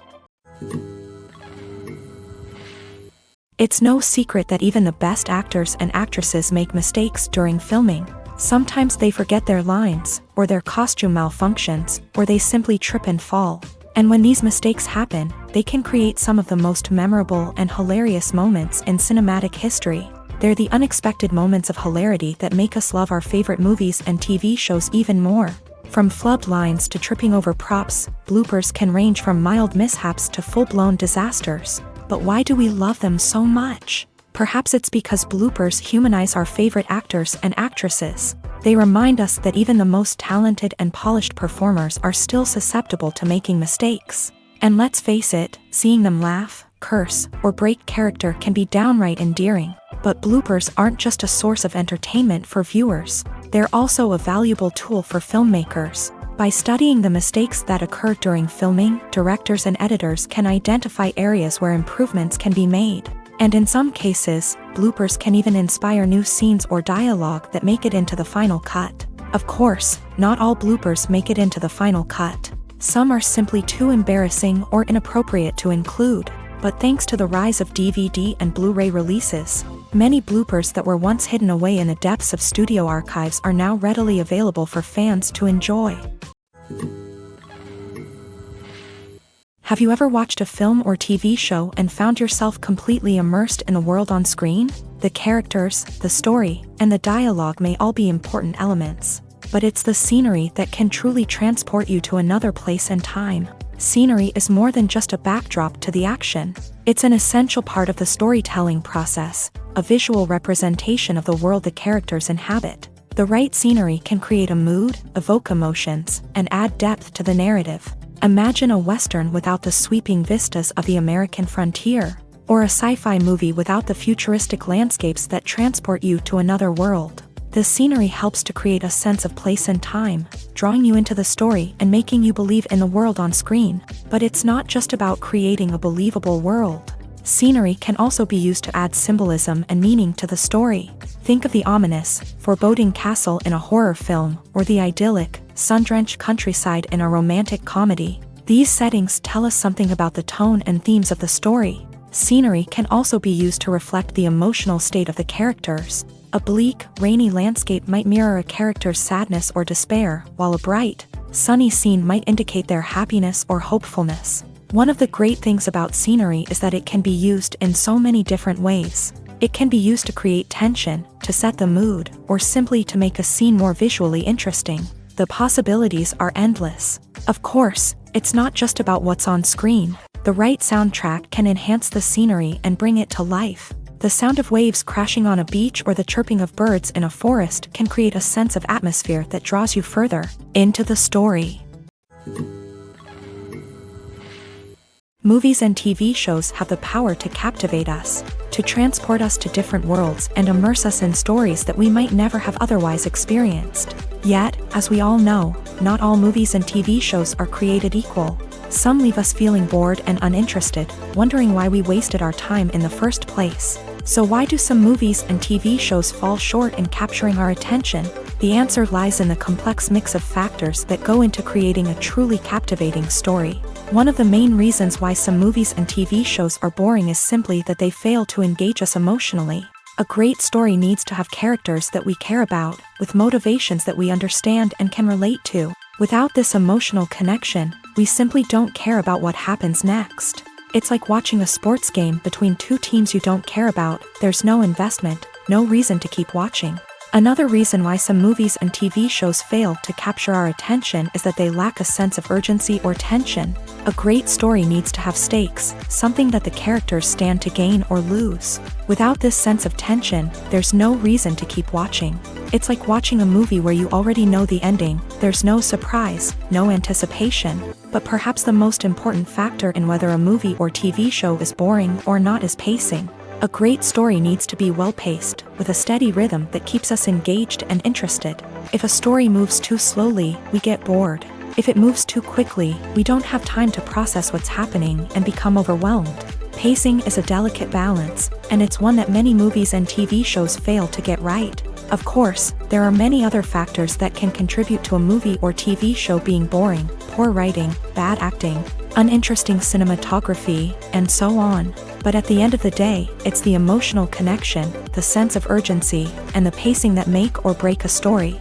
It's no secret that even the best actors and actresses make mistakes during filming. Sometimes they forget their lines, or their costume malfunctions, or they simply trip and fall. And when these mistakes happen, they can create some of the most memorable and hilarious moments in cinematic history. They're the unexpected moments of hilarity that make us love our favorite movies and TV shows even more. From flubbed lines to tripping over props, bloopers can range from mild mishaps to full-blown disasters. But why do we love them so much? Perhaps it's because bloopers humanize our favorite actors and actresses. They remind us that even the most talented and polished performers are still susceptible to making mistakes. And let's face it, seeing them laugh, curse, or break character can be downright endearing. But bloopers aren't just a source of entertainment for viewers. They're also a valuable tool for filmmakers. By studying the mistakes that occur during filming, directors and editors can identify areas where improvements can be made. And in some cases, bloopers can even inspire new scenes or dialogue that make it into the final cut. Of course, not all bloopers make it into the final cut. Some are simply too embarrassing or inappropriate to include. But thanks to the rise of DVD and Blu-ray releases, many bloopers that were once hidden away in the depths of studio archives are now readily available for fans to enjoy. Have you ever watched a film or TV show and found yourself completely immersed in the world on screen? The characters, the story, and the dialogue may all be important elements, but it's the scenery that can truly transport you to another place and time. Scenery is more than just a backdrop to the action. It's an essential part of the storytelling process, a visual representation of the world the characters inhabit. The right scenery can create a mood, evoke emotions, and add depth to the narrative. Imagine a Western without the sweeping vistas of the American frontier, or a sci-fi movie without the futuristic landscapes that transport you to another world. The scenery helps to create a sense of place and time, drawing you into the story and making you believe in the world on screen. But it's not just about creating a believable world. Scenery can also be used to add symbolism and meaning to the story. Think of the ominous, foreboding castle in a horror film, or the idyllic, sun-drenched countryside in a romantic comedy. These settings tell us something about the tone and themes of the story. Scenery can also be used to reflect the emotional state of the characters. A bleak, rainy landscape might mirror a character's sadness or despair, while a bright, sunny scene might indicate their happiness or hopefulness. One of the great things about scenery is that it can be used in so many different ways. It can be used to create tension, to set the mood, or simply to make a scene more visually interesting. The possibilities are endless. Of course, it's not just about what's on screen. The right soundtrack can enhance the scenery and bring it to life. The sound of waves crashing on a beach or the chirping of birds in a forest can create a sense of atmosphere that draws you further into the story. Movies and TV shows have the power to captivate us, to transport us to different worlds and immerse us in stories that we might never have otherwise experienced. Yet, as we all know, not all movies and TV shows are created equal. Some leave us feeling bored and uninterested, wondering why we wasted our time in the first place. So why do some movies and TV shows fall short in capturing our attention? The answer lies in the complex mix of factors that go into creating a truly captivating story. One of the main reasons why some movies and TV shows are boring is simply that they fail to engage us emotionally. A great story needs to have characters that we care about, with motivations that we understand and can relate to. Without this emotional connection, we simply don't care about what happens next. It's like watching a sports game between two teams you don't care about. There's no investment, no reason to keep watching. Another reason why some movies and TV shows fail to capture our attention is that they lack a sense of urgency or tension. A great story needs to have stakes, something that the characters stand to gain or lose. Without this sense of tension, there's no reason to keep watching. It's like watching a movie where you already know the ending. There's no surprise, no anticipation. But perhaps the most important factor in whether a movie or TV show is boring or not is pacing. A great story needs to be well-paced, with a steady rhythm that keeps us engaged and interested. If a story moves too slowly, we get bored. If it moves too quickly, we don't have time to process what's happening and become overwhelmed. Pacing is a delicate balance, and it's one that many movies and TV shows fail to get right. Of course, there are many other factors that can contribute to a movie or TV show being boring: poor writing, bad acting, uninteresting cinematography, and so on. But at the end of the day, it's the emotional connection, the sense of urgency, and the pacing that make or break a story.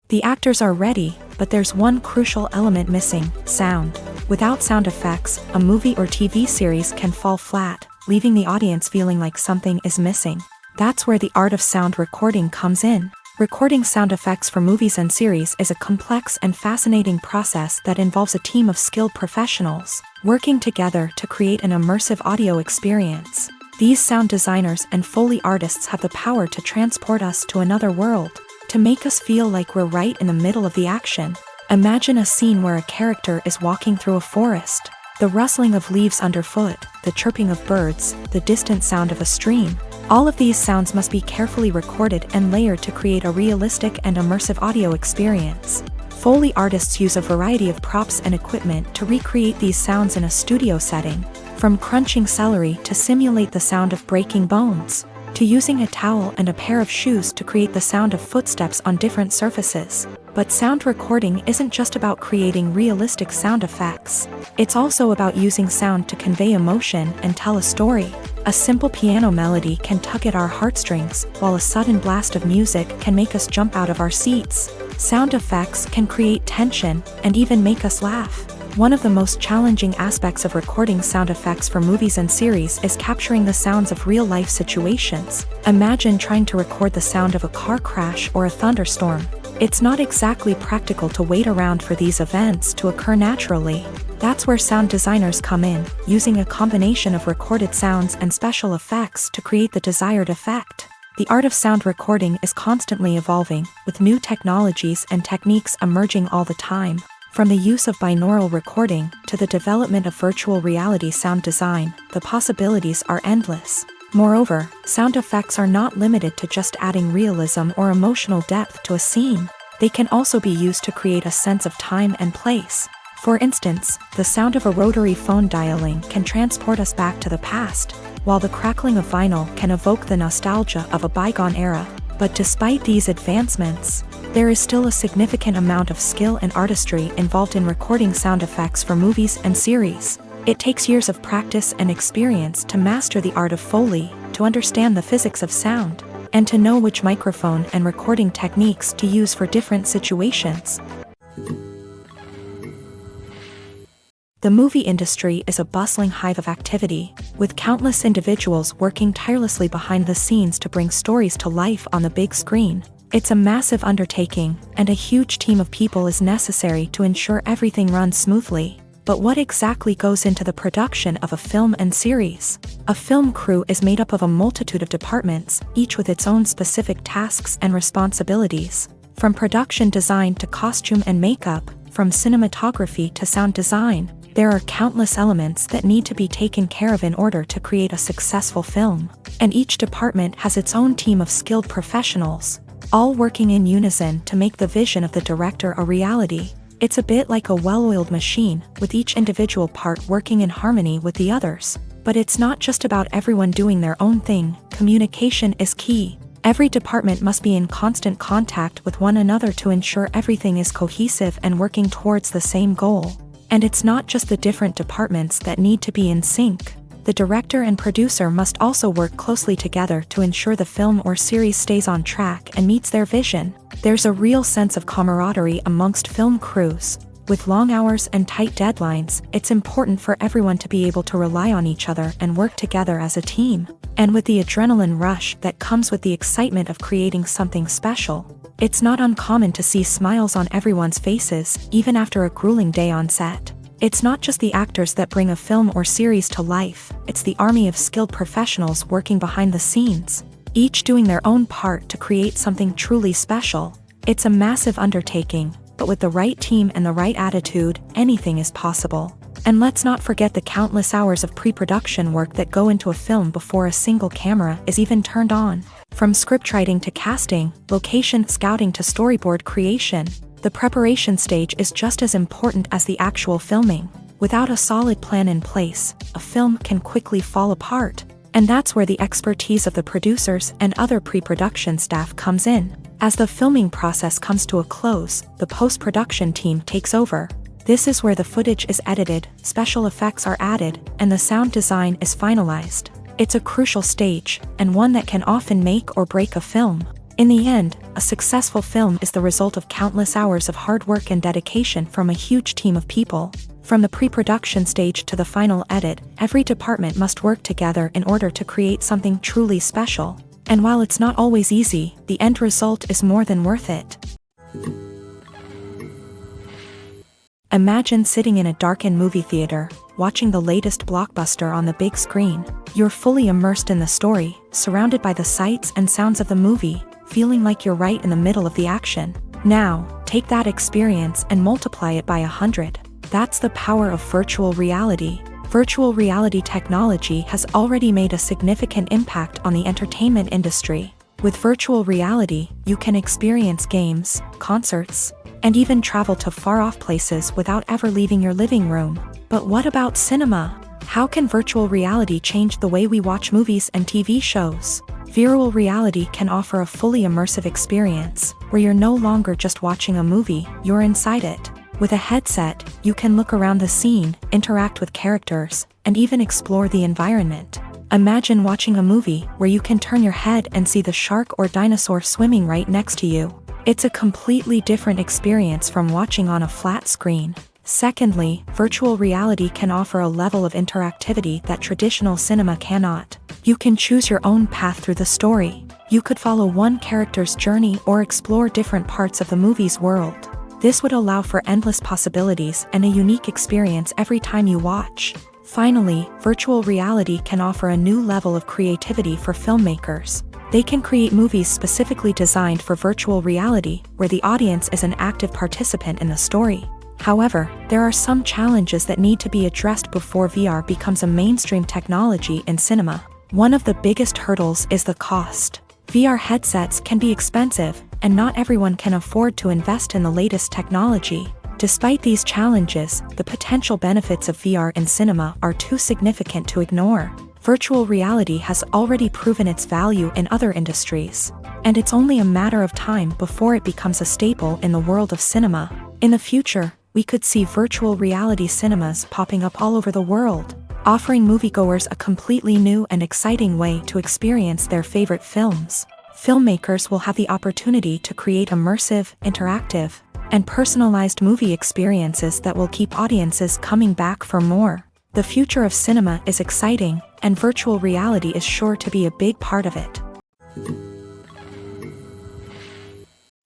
The actors are ready, but there's one crucial element missing: sound. Without sound effects, a movie or TV series can fall flat, leaving the audience feeling like something is missing. That's where the art of sound recording comes in. Recording sound effects for movies and series is a complex and fascinating process that involves a team of skilled professionals working together to create an immersive audio experience. These sound designers and Foley artists have the power to transport us to another world, to make us feel like we're right in the middle of the action. Imagine a scene where a character is walking through a forest. The rustling of leaves underfoot, the chirping of birds, the distant sound of a stream. All of these sounds must be carefully recorded and layered to create a realistic and immersive audio experience. Foley artists use a variety of props and equipment to recreate these sounds in a studio setting, from crunching celery to simulate the sound of breaking bones, to using a towel and a pair of shoes to create the sound of footsteps on different surfaces. But sound recording isn't just about creating realistic sound effects. It's also about using sound to convey emotion and tell a story. A simple piano melody can tug at our heartstrings, while a sudden blast of music can make us jump out of our seats. Sound effects can create tension and even make us laugh. One of the most challenging aspects of recording sound effects for movies and series is capturing the sounds of real-life situations. Imagine trying to record the sound of a car crash or a thunderstorm. It's not exactly practical to wait around for these events to occur naturally. That's where sound designers come in, using a combination of recorded sounds and special effects to create the desired effect. The art of sound recording is constantly evolving, with new technologies and techniques emerging all the time. From the use of binaural recording to the development of virtual reality sound design, the possibilities are endless. Moreover, sound effects are not limited to just adding realism or emotional depth to a scene. They can also be used to create a sense of time and place. For instance, the sound of a rotary phone dialing can transport us back to the past, while the crackling of vinyl can evoke the nostalgia of a bygone era. But despite these advancements, there is still a significant amount of skill and artistry involved in recording sound effects for movies and series. It takes years of practice and experience to master the art of Foley, to understand the physics of sound, and to know which microphone and recording techniques to use for different situations. The movie industry is a bustling hive of activity, with countless individuals working tirelessly behind the scenes to bring stories to life on the big screen. It's a massive undertaking, and a huge team of people is necessary to ensure everything runs smoothly. But what exactly goes into the production of a film and series? A film crew is made up of a multitude of departments, each with its own specific tasks and responsibilities. From production design to costume and makeup, from cinematography to sound design, there are countless elements that need to be taken care of in order to create a successful film. And each department has its own team of skilled professionals, all working in unison to make the vision of the director a reality. It's a bit like a well-oiled machine, with each individual part working in harmony with the others. But it's not just about everyone doing their own thing. Communication is key. Every department must be in constant contact with one another to ensure everything is cohesive and working towards the same goal. And it's not just the different departments that need to be in sync. The director and producer must also work closely together to ensure the film or series stays on track and meets their vision. There's a real sense of camaraderie amongst film crews. With long hours and tight deadlines, it's important for everyone to be able to rely on each other and work together as a team. And with the adrenaline rush that comes with the excitement of creating something special, it's not uncommon to see smiles on everyone's faces, even after a grueling day on set. It's not just the actors that bring a film or series to life, it's the army of skilled professionals working behind the scenes, each doing their own part to create something truly special. It's a massive undertaking, but with the right team and the right attitude, anything is possible. And let's not forget the countless hours of pre-production work that go into a film before a single camera is even turned on. From scriptwriting to casting, location scouting to storyboard creation, the preparation stage is just as important as the actual filming. Without a solid plan in place, a film can quickly fall apart. And that's where the expertise of the producers and other pre-production staff comes in. As the filming process comes to a close, the post-production team takes over. This is where the footage is edited, special effects are added, and the sound design is finalized. It's a crucial stage, and one that can often make or break a film. In the end, a successful film is the result of countless hours of hard work and dedication from a huge team of people. From the pre-production stage to the final edit, every department must work together in order to create something truly special. And while it's not always easy, the end result is more than worth it. Imagine sitting in a darkened movie theater, watching the latest blockbuster on the big screen. You're fully immersed in the story, surrounded by the sights and sounds of the movie, feeling like you're right in the middle of the action. Now, take that experience and multiply it by 100. That's the power of virtual reality. Virtual reality technology has already made a significant impact on the entertainment industry. With virtual reality, you can experience games, concerts, and even travel to far-off places without ever leaving your living room. But what about cinema? How can virtual reality change the way we watch movies and TV shows? Virtual reality can offer a fully immersive experience, where you're no longer just watching a movie, you're inside it. With a headset, you can look around the scene, interact with characters, and even explore the environment. Imagine watching a movie where you can turn your head and see the shark or dinosaur swimming right next to you. It's a completely different experience from watching on a flat screen. Secondly, virtual reality can offer a level of interactivity that traditional cinema cannot. You can choose your own path through the story. You could follow one character's journey or explore different parts of the movie's world. This would allow for endless possibilities and a unique experience every time you watch. Finally, virtual reality can offer a new level of creativity for filmmakers. They can create movies specifically designed for virtual reality, where the audience is an active participant in the story. However, there are some challenges that need to be addressed before VR becomes a mainstream technology in cinema. One of the biggest hurdles is the cost. VR headsets can be expensive, and not everyone can afford to invest in the latest technology. Despite these challenges, the potential benefits of VR in cinema are too significant to ignore. Virtual reality has already proven its value in other industries, and it's only a matter of time before it becomes a staple in the world of cinema. In the future, we could see virtual reality cinemas popping up all over the world, offering moviegoers a completely new and exciting way to experience their favorite films. Filmmakers will have the opportunity to create immersive, interactive, and personalized movie experiences that will keep audiences coming back for more. The future of cinema is exciting, and virtual reality is sure to be a big part of it.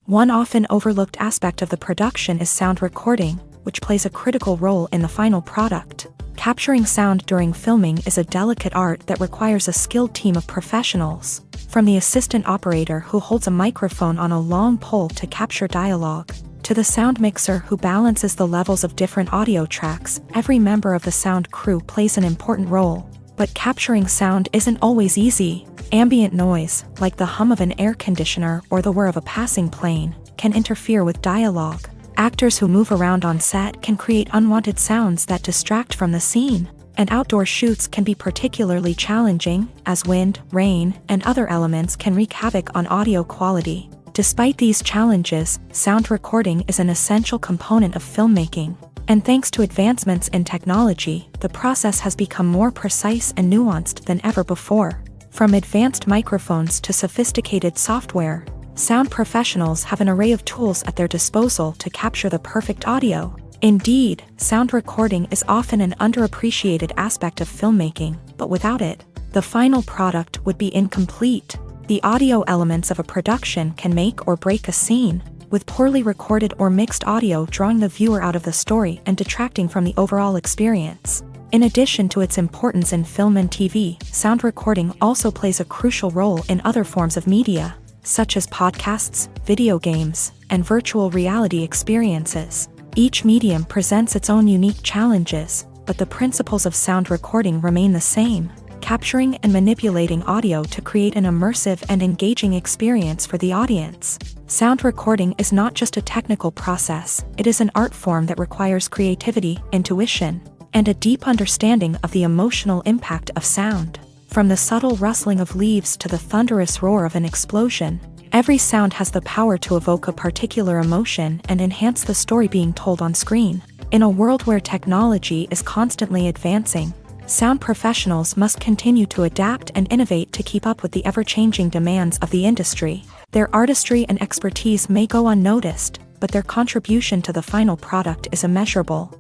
One often overlooked aspect of the production is sound recording, which plays a critical role in the final product. Capturing sound during filming is a delicate art that requires a skilled team of professionals, from the assistant operator who holds a microphone on a long pole to capture dialogue, to the sound mixer who balances the levels of different audio tracks. Every member of the sound crew plays an important role. But capturing sound isn't always easy. Ambient noise, like the hum of an air conditioner or the whir of a passing plane, can interfere with dialogue. Actors who move around on set can create unwanted sounds that distract from the scene. And outdoor shoots can be particularly challenging, as wind, rain, and other elements can wreak havoc on audio quality. Despite these challenges, sound recording is an essential component of filmmaking. And thanks to advancements in technology, the process has become more precise and nuanced than ever before. From advanced microphones to sophisticated software, sound professionals have an array of tools at their disposal to capture the perfect audio. Indeed, sound recording is often an underappreciated aspect of filmmaking, but without it, the final product would be incomplete. The audio elements of a production can make or break a scene, with poorly recorded or mixed audio drawing the viewer out of the story and detracting from the overall experience. In addition to its importance in film and TV, sound recording also plays a crucial role in other forms of media, such as podcasts, video games, and virtual reality experiences. Each medium presents its own unique challenges, but the principles of sound recording remain the same: capturing and manipulating audio to create an immersive and engaging experience for the audience. Sound recording is not just a technical process, it is an art form that requires creativity, intuition, and a deep understanding of the emotional impact of sound. From the subtle rustling of leaves to the thunderous roar of an explosion, every sound has the power to evoke a particular emotion and enhance the story being told on screen. In a world where technology is constantly advancing, sound professionals must continue to adapt and innovate to keep up with the ever-changing demands of the industry. Their artistry and expertise may go unnoticed, but their contribution to the final product is immeasurable.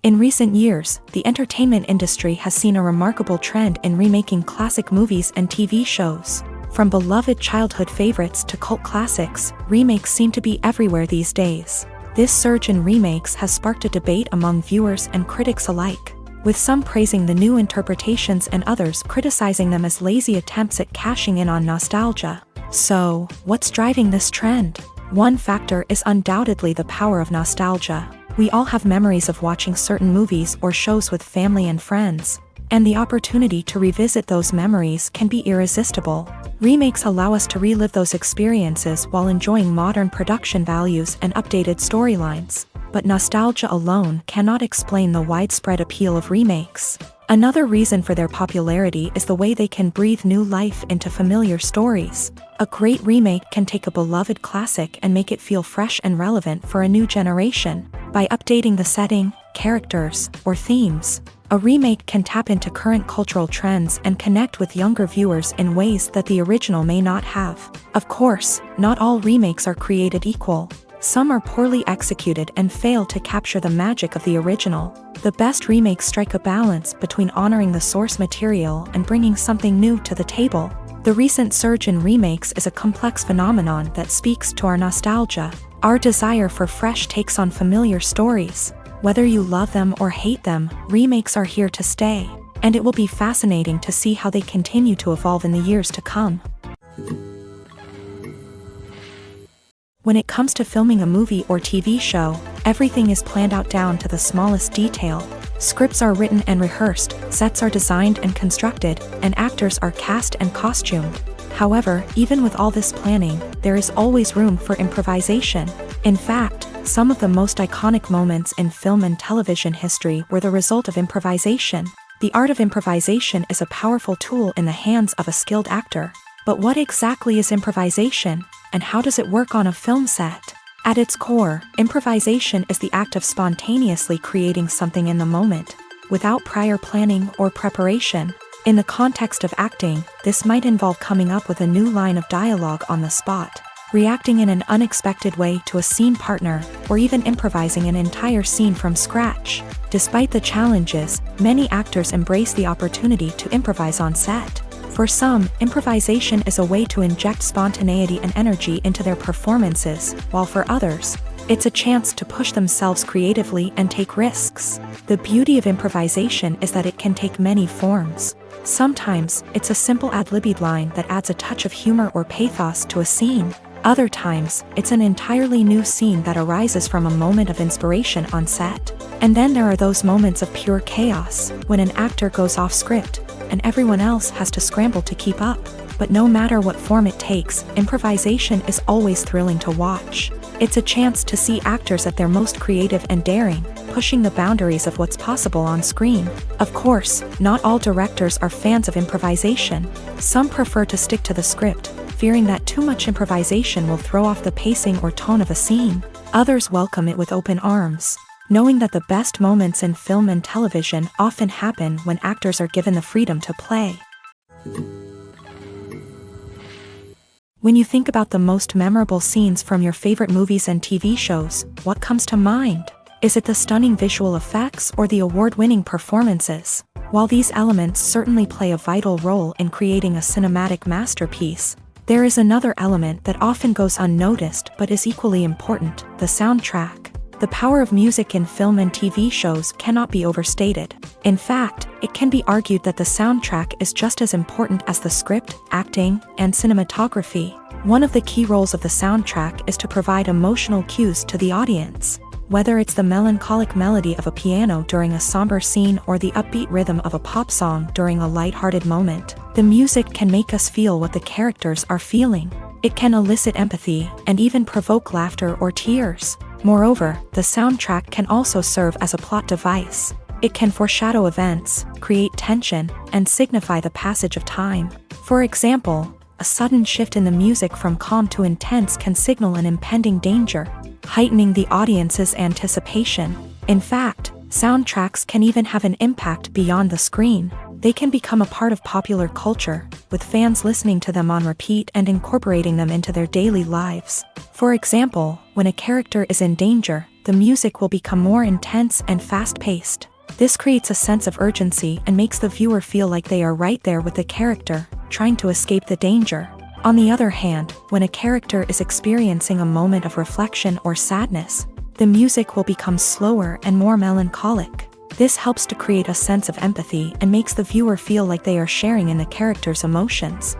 In recent years, the entertainment industry has seen a remarkable trend in remaking classic movies and TV shows. From beloved childhood favorites to cult classics, remakes seem to be everywhere these days. This surge in remakes has sparked a debate among viewers and critics alike, with some praising the new interpretations and others criticizing them as lazy attempts at cashing in on nostalgia. So, what's driving this trend? One factor is undoubtedly the power of nostalgia. We all have memories of watching certain movies or shows with family and friends, and the opportunity to revisit those memories can be irresistible. Remakes allow us to relive those experiences while enjoying modern production values and updated storylines. But nostalgia alone cannot explain the widespread appeal of remakes. Another reason for their popularity is the way they can breathe new life into familiar stories. A great remake can take a beloved classic and make it feel fresh and relevant for a new generation. By updating the setting, characters, or themes, a remake can tap into current cultural trends and connect with younger viewers in ways that the original may not have. Of course, not all remakes are created equal. Some are poorly executed and fail to capture the magic of the original. The best remakes strike a balance between honoring the source material and bringing something new to the table. The recent surge in remakes is a complex phenomenon that speaks to our nostalgia, our desire for fresh takes on familiar stories. Whether you love them or hate them, remakes are here to stay, and it will be fascinating to see how they continue to evolve in the years to come. When it comes to filming a movie or TV show, everything is planned out down to the smallest detail. Scripts are written and rehearsed, sets are designed and constructed, and actors are cast and costumed. However, even with all this planning, there is always room for improvisation. In fact, some of the most iconic moments in film and television history were the result of improvisation. The art of improvisation is a powerful tool in the hands of a skilled actor. But what exactly is improvisation, and how does it work on a film set? At its core, improvisation is the act of spontaneously creating something in the moment, without prior planning or preparation. In the context of acting, this might involve coming up with a new line of dialogue on the spot, reacting in an unexpected way to a scene partner, or even improvising an entire scene from scratch. Despite the challenges, many actors embrace the opportunity to improvise on set. For some, improvisation is a way to inject spontaneity and energy into their performances, while for others, it's a chance to push themselves creatively and take risks. The beauty of improvisation is that it can take many forms. Sometimes, it's a simple ad-libbed line that adds a touch of humor or pathos to a scene. Other times, it's an entirely new scene that arises from a moment of inspiration on set. And then there are those moments of pure chaos, when an actor goes off script, and everyone else has to scramble to keep up. But no matter what form it takes, improvisation is always thrilling to watch. It's a chance to see actors at their most creative and daring, pushing the boundaries of what's possible on screen. Of course, not all directors are fans of improvisation. Some prefer to stick to the script, fearing that too much improvisation will throw off the pacing or tone of a scene. Others welcome it with open arms, knowing that the best moments in film and television often happen when actors are given the freedom to play. When you think about the most memorable scenes from your favorite movies and TV shows, what comes to mind? Is it the stunning visual effects or the award-winning performances? While these elements certainly play a vital role in creating a cinematic masterpiece, there is another element that often goes unnoticed but is equally important: the soundtrack. The power of music in film and TV shows cannot be overstated. In fact, it can be argued that the soundtrack is just as important as the script, acting, and cinematography. One of the key roles of the soundtrack is to provide emotional cues to the audience. Whether it's the melancholic melody of a piano during a somber scene or the upbeat rhythm of a pop song during a light-hearted moment, the music can make us feel what the characters are feeling. It can elicit empathy and even provoke laughter or tears. Moreover, the soundtrack can also serve as a plot device. It can foreshadow events, create tension, and signify the passage of time. For example, a sudden shift in the music from calm to intense can signal an impending danger, heightening the audience's anticipation. In fact, soundtracks can even have an impact beyond the screen. They can become a part of popular culture, with fans listening to them on repeat and incorporating them into their daily lives. For example, when a character is in danger, the music will become more intense and fast-paced. This creates a sense of urgency and makes the viewer feel like they are right there with the character, trying to escape the danger. On the other hand, when a character is experiencing a moment of reflection or sadness, the music will become slower and more melancholic. This helps to create a sense of empathy and makes the viewer feel like they are sharing in the character's emotions.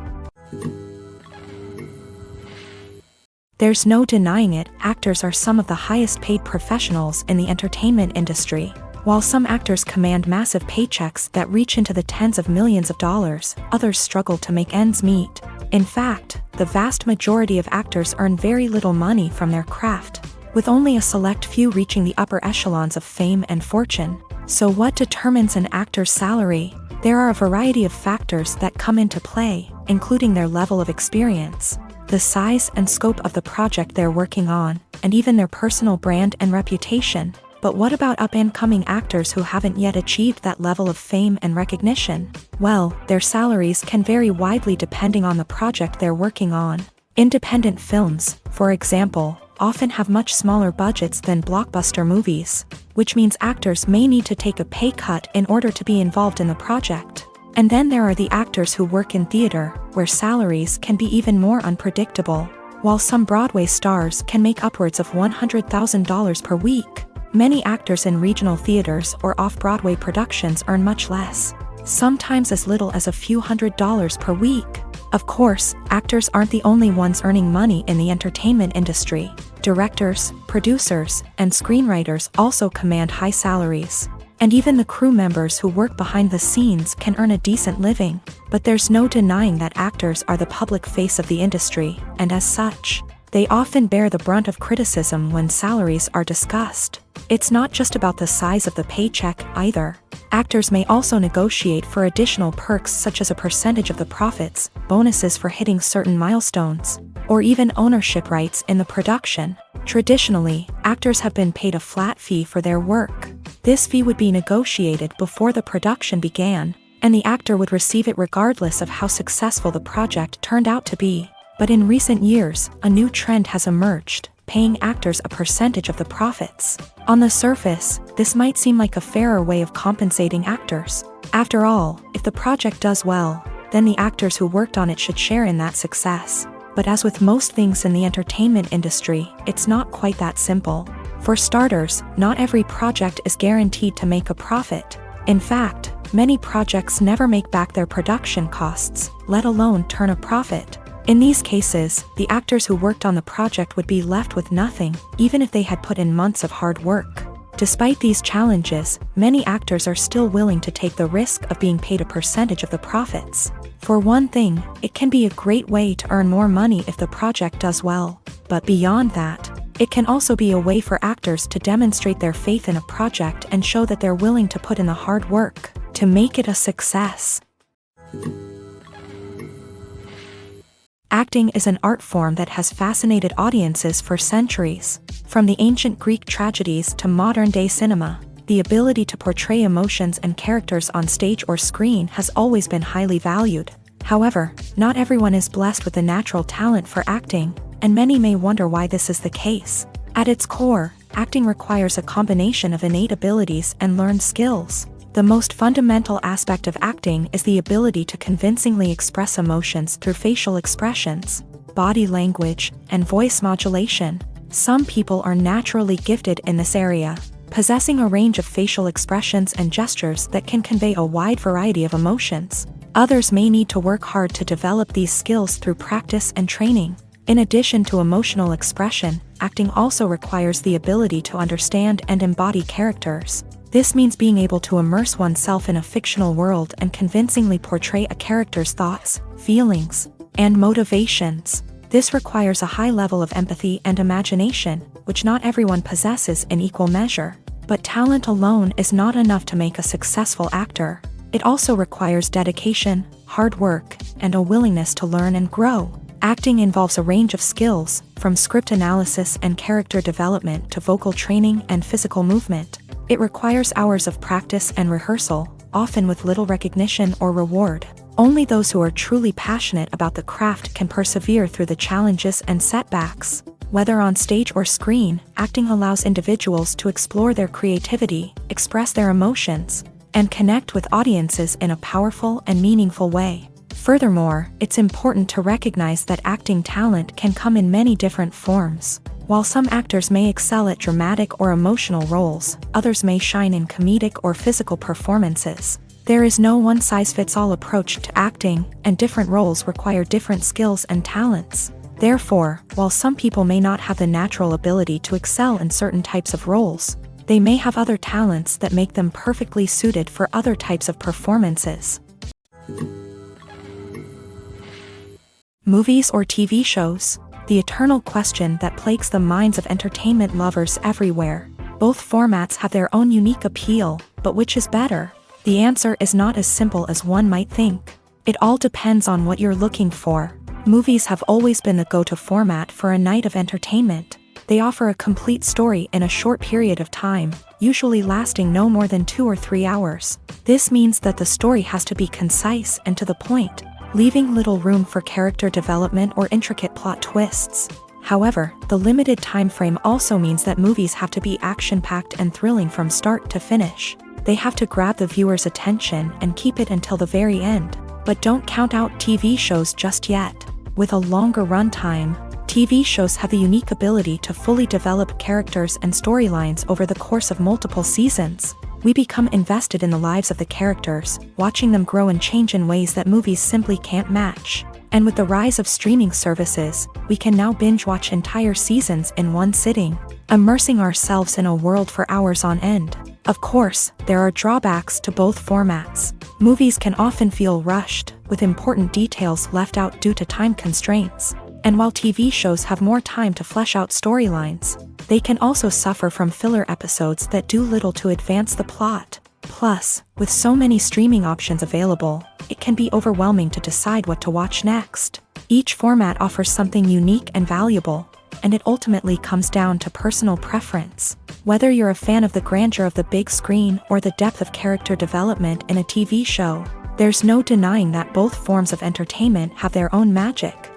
There's no denying it, actors are some of the highest paid professionals in the entertainment industry. While some actors command massive paychecks that reach into the tens of millions of dollars, others struggle to make ends meet. In fact, the vast majority of actors earn very little money from their craft, with only a select few reaching the upper echelons of fame and fortune. So what determines an actor's salary? There are a variety of factors that come into play, including their level of experience, the size and scope of the project they're working on, and even their personal brand and reputation. But what about up-and-coming actors who haven't yet achieved that level of fame and recognition? Well, their salaries can vary widely depending on the project they're working on. Independent films, for example, often have much smaller budgets than blockbuster movies, which means actors may need to take a pay cut in order to be involved in the project. And then there are the actors who work in theater, where salaries can be even more unpredictable. While some Broadway stars can make upwards of $100,000 per week, many actors in regional theaters or off-Broadway productions earn much less, sometimes as little as a few $100s per week. Of course, actors aren't the only ones earning money in the entertainment industry. Directors, producers, and screenwriters also command high salaries. And even the crew members who work behind the scenes can earn a decent living. But there's no denying that actors are the public face of the industry, and as such, they often bear the brunt of criticism when salaries are discussed. It's not just about the size of the paycheck either. Actors may also negotiate for additional perks such as a percentage of the profits, bonuses for hitting certain milestones, or even ownership rights in the production. Traditionally, actors have been paid a flat fee for their work. This fee would be negotiated before the production began, and the actor would receive it regardless of how successful the project turned out to be. But in recent years, a new trend has emerged, paying actors a percentage of the profits. On the surface, this might seem like a fairer way of compensating actors. After all, if the project does well, then the actors who worked on it should share in that success. But as with most things in the entertainment industry, it's not quite that simple. For starters, not every project is guaranteed to make a profit. In fact, many projects never make back their production costs, let alone turn a profit. In these cases, the actors who worked on the project would be left with nothing, even if they had put in months of hard work. Despite these challenges, many actors are still willing to take the risk of being paid a percentage of the profits. For one thing, it can be a great way to earn more money if the project does well. But beyond that, it can also be a way for actors to demonstrate their faith in a project and show that they're willing to put in the hard work to make it a success. Acting is an art form that has fascinated audiences for centuries. From the ancient Greek tragedies to modern-day cinema, the ability to portray emotions and characters on stage or screen has always been highly valued. However, not everyone is blessed with the natural talent for acting, and many may wonder why this is the case. At its core, acting requires a combination of innate abilities and learned skills. The most fundamental aspect of acting is the ability to convincingly express emotions through facial expressions, body language, and voice modulation. Some people are naturally gifted in this area, possessing a range of facial expressions and gestures that can convey a wide variety of emotions. Others may need to work hard to develop these skills through practice and training. In addition to emotional expression, acting also requires the ability to understand and embody characters. This means being able to immerse oneself in a fictional world and convincingly portray a character's thoughts, feelings, and motivations. This requires a high level of empathy and imagination, which not everyone possesses in equal measure. But talent alone is not enough to make a successful actor. It also requires dedication, hard work, and a willingness to learn and grow. Acting involves a range of skills, from script analysis and character development to vocal training and physical movement. It requires hours of practice and rehearsal, often with little recognition or reward. Only those who are truly passionate about the craft can persevere through the challenges and setbacks. Whether on stage or screen, acting allows individuals to explore their creativity, express their emotions, and connect with audiences in a powerful and meaningful way. Furthermore, it's important to recognize that acting talent can come in many different forms. While some actors may excel at dramatic or emotional roles, others may shine in comedic or physical performances. There is no one-size-fits-all approach to acting, and different roles require different skills and talents. Therefore, while some people may not have the natural ability to excel in certain types of roles, they may have other talents that make them perfectly suited for other types of performances. Movies or TV shows? The eternal question that plagues the minds of entertainment lovers everywhere. Both formats have their own unique appeal, but which is better? The answer is not as simple as one might think. It all depends on what you're looking for. Movies have always been the go-to format for a night of entertainment. They offer a complete story in a short period of time, usually lasting no more than 2 or 3 hours. This means that the story has to be concise and to the point, leaving little room for character development or intricate plot twists. However, the limited time frame also means that movies have to be action-packed and thrilling from start to finish. They have to grab the viewer's attention and keep it until the very end. But don't count out TV shows just yet. With a longer runtime, TV shows have the unique ability to fully develop characters and storylines over the course of multiple seasons. We become invested in the lives of the characters, watching them grow and change in ways that movies simply can't match. And with the rise of streaming services, we can now binge-watch entire seasons in one sitting, immersing ourselves in a world for hours on end. Of course, there are drawbacks to both formats. Movies can often feel rushed, with important details left out due to time constraints. And while TV shows have more time to flesh out storylines, they can also suffer from filler episodes that do little to advance the plot. Plus, with so many streaming options available, it can be overwhelming to decide what to watch next. Each format offers something unique and valuable, and it ultimately comes down to personal preference. Whether you're a fan of the grandeur of the big screen or the depth of character development in a TV show, there's no denying that both forms of entertainment have their own magic.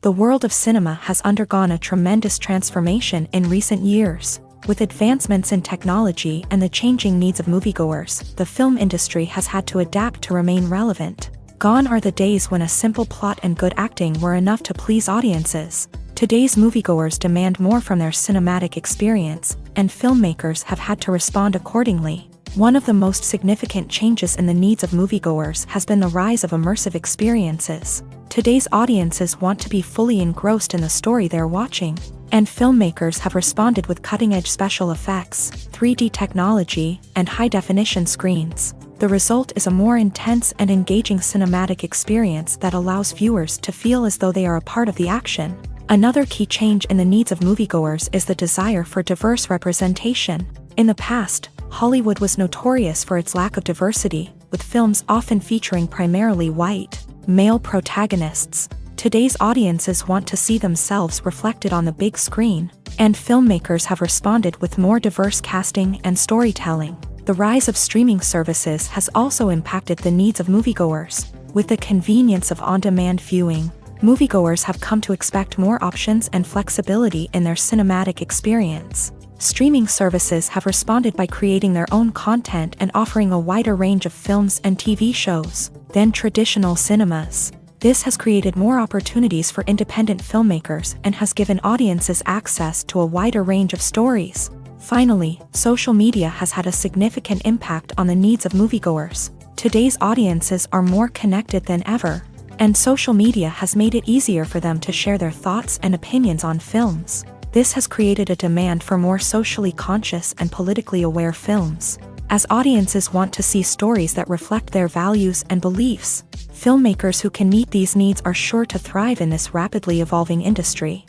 The world of cinema has undergone a tremendous transformation in recent years. With advancements in technology and the changing needs of moviegoers, the film industry has had to adapt to remain relevant. Gone are the days when a simple plot and good acting were enough to please audiences. Today's moviegoers demand more from their cinematic experience, and filmmakers have had to respond accordingly. One of the most significant changes in the needs of moviegoers has been the rise of immersive experiences. Today's audiences want to be fully engrossed in the story they're watching, and filmmakers have responded with cutting-edge special effects, 3D technology, and high-definition screens. The result is a more intense and engaging cinematic experience that allows viewers to feel as though they are a part of the action. Another key change in the needs of moviegoers is the desire for diverse representation. In the past, Hollywood was notorious for its lack of diversity, with films often featuring primarily white, male protagonists. Today's audiences want to see themselves reflected on the big screen, and filmmakers have responded with more diverse casting and storytelling. The rise of streaming services has also impacted the needs of moviegoers. With the convenience of on-demand viewing, moviegoers have come to expect more options and flexibility in their cinematic experience. Streaming services have responded by creating their own content and offering a wider range of films and TV shows than traditional cinemas. This has created more opportunities for independent filmmakers and has given audiences access to a wider range of stories. Finally, social media has had a significant impact on the needs of moviegoers. Today's audiences are more connected than ever, and social media has made it easier for them to share their thoughts and opinions on films. This has created a demand for more socially conscious and politically aware films. As audiences want to see stories that reflect their values and beliefs, filmmakers who can meet these needs are sure to thrive in this rapidly evolving industry.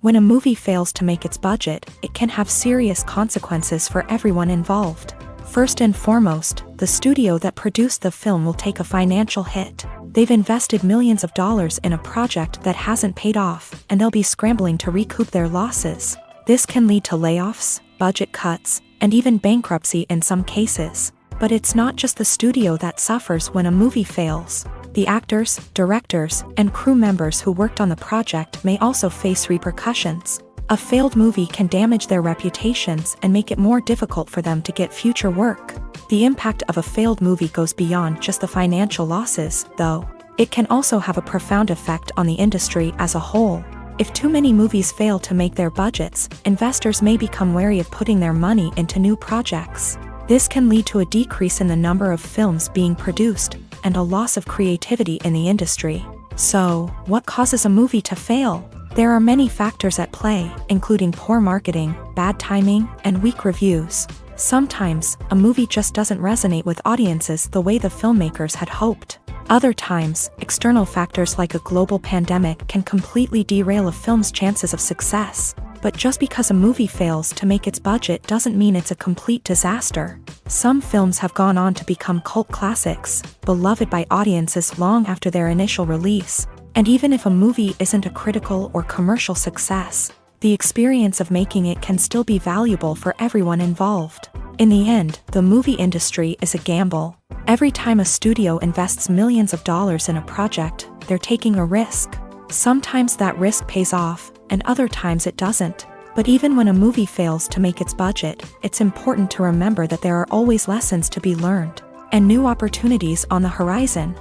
When a movie fails to make its budget, it can have serious consequences for everyone involved. First and foremost, the studio that produced the film will take a financial hit. They've invested millions of dollars in a project that hasn't paid off, and they'll be scrambling to recoup their losses. This can lead to layoffs, budget cuts, and even bankruptcy in some cases. But it's not just the studio that suffers when a movie fails. The actors, directors, and crew members who worked on the project may also face repercussions. A failed movie can damage their reputations and make it more difficult for them to get future work. The impact of a failed movie goes beyond just the financial losses, though. It can also have a profound effect on the industry as a whole. If too many movies fail to make their budgets, investors may become wary of putting their money into new projects. This can lead to a decrease in the number of films being produced, and a loss of creativity in the industry. So, what causes a movie to fail? There are many factors at play, including poor marketing, bad timing, and weak reviews. Sometimes, a movie just doesn't resonate with audiences the way the filmmakers had hoped. Other times, external factors like a global pandemic can completely derail a film's chances of success. But just because a movie fails to make its budget doesn't mean it's a complete disaster. Some films have gone on to become cult classics, beloved by audiences long after their initial release. And even if a movie isn't a critical or commercial success, the experience of making it can still be valuable for everyone involved. In the end, the movie industry is a gamble. Every time a studio invests millions of dollars in a project, they're taking a risk. Sometimes that risk pays off, and other times it doesn't. But even when a movie fails to make its budget, it's important to remember that there are always lessons to be learned, and new opportunities on the horizon.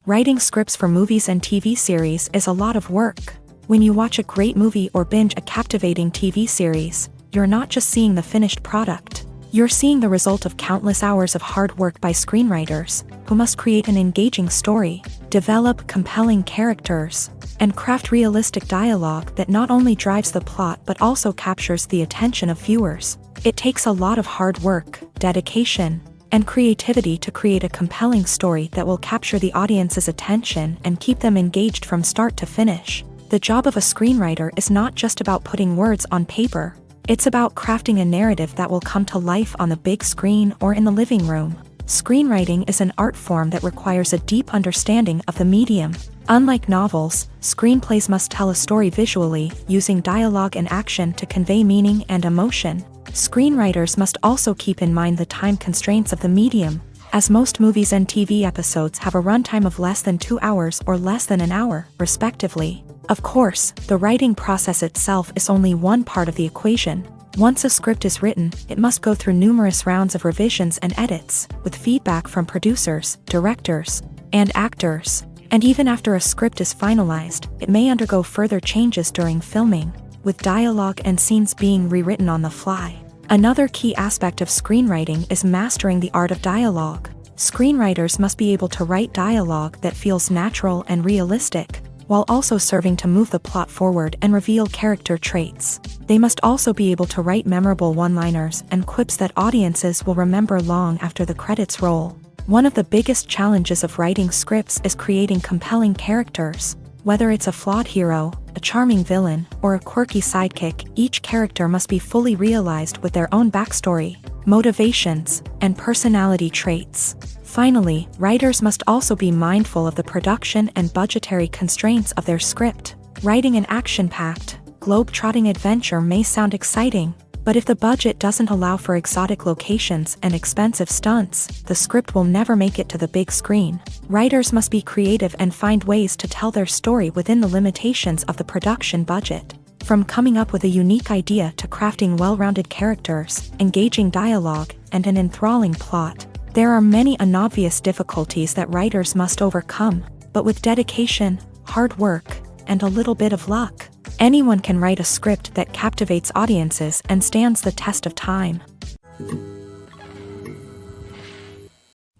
Writing scripts for movies and TV series is a lot of work. When you watch a great movie or binge a captivating TV series, you're not just seeing the finished product. You're seeing the result of countless hours of hard work by screenwriters, who must create an engaging story, develop compelling characters, and craft realistic dialogue that not only drives the plot but also captures the attention of viewers. It takes a lot of hard work, dedication, and creativity to create a compelling story that will capture the audience's attention and keep them engaged from start to finish. The job of a screenwriter is not just about putting words on paper. It's about crafting a narrative that will come to life on the big screen or in the living room. Screenwriting is an art form that requires a deep understanding of the medium. Unlike novels, screenplays must tell a story visually, using dialogue and action to convey meaning and emotion. Screenwriters must also keep in mind the time constraints of the medium, as most movies and TV episodes have a runtime of less than 2 hours or less than an hour, respectively. Of course, the writing process itself is only one part of the equation. Once a script is written, it must go through numerous rounds of revisions and edits, with feedback from producers, directors, and actors. And even after a script is finalized, it may undergo further changes during filming, with dialogue and scenes being rewritten on the fly. Another key aspect of screenwriting is mastering the art of dialogue. Screenwriters must be able to write dialogue that feels natural and realistic, while also serving to move the plot forward and reveal character traits. They must also be able to write memorable one-liners and quips that audiences will remember long after the credits roll. One of the biggest challenges of writing scripts is creating compelling characters. Whether it's a flawed hero, a charming villain, or a quirky sidekick, each character must be fully realized with their own backstory, motivations, and personality traits. Finally, writers must also be mindful of the production and budgetary constraints of their script. Writing an action-packed, globe-trotting adventure may sound exciting, but if the budget doesn't allow for exotic locations and expensive stunts, the script will never make it to the big screen. Writers must be creative and find ways to tell their story within the limitations of the production budget. From coming up with a unique idea to crafting well-rounded characters, engaging dialogue, and an enthralling plot, there are many unobvious difficulties that writers must overcome, but with dedication, hard work, and a little bit of luck, anyone can write a script that captivates audiences and stands the test of time.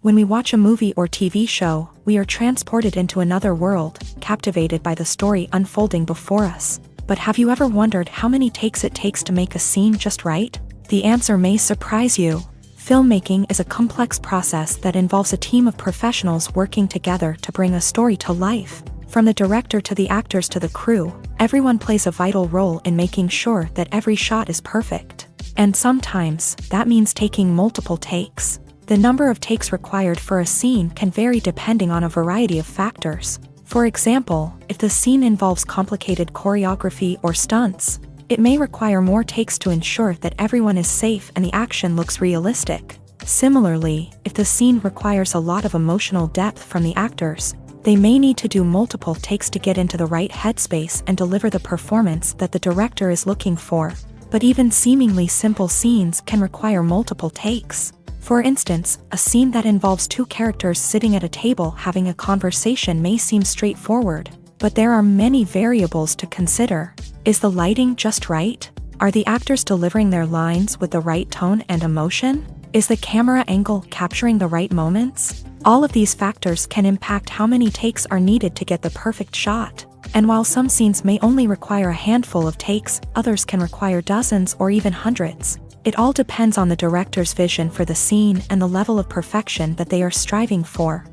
When we watch a movie or TV show, we are transported into another world, captivated by the story unfolding before us. But have you ever wondered how many takes it takes to make a scene just right? The answer may surprise you. Filmmaking is a complex process that involves a team of professionals working together to bring a story to life. From the director to the actors to the crew, everyone plays a vital role in making sure that every shot is perfect. And sometimes, that means taking multiple takes. The number of takes required for a scene can vary depending on a variety of factors. For example, if the scene involves complicated choreography or stunts, it may require more takes to ensure that everyone is safe and the action looks realistic. Similarly, if the scene requires a lot of emotional depth from the actors, they may need to do multiple takes to get into the right headspace and deliver the performance that the director is looking for. But even seemingly simple scenes can require multiple takes. For instance, a scene that involves two characters sitting at a table having a conversation may seem straightforward, but there are many variables to consider. Is the lighting just right? Are the actors delivering their lines with the right tone and emotion? Is the camera angle capturing the right moments? All of these factors can impact how many takes are needed to get the perfect shot. And while some scenes may only require a handful of takes, others can require dozens or even hundreds. It all depends on the director's vision for the scene and the level of perfection that they are striving for.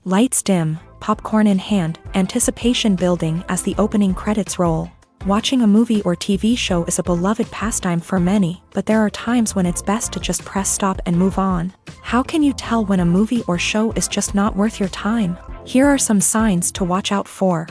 Lights dim, popcorn in hand, anticipation building as the opening credits roll. Watching a movie or TV show is a beloved pastime for many, but there are times when it's best to just press stop and move on. How can you tell when a movie or show is just not worth your time? Here are some signs to watch out for.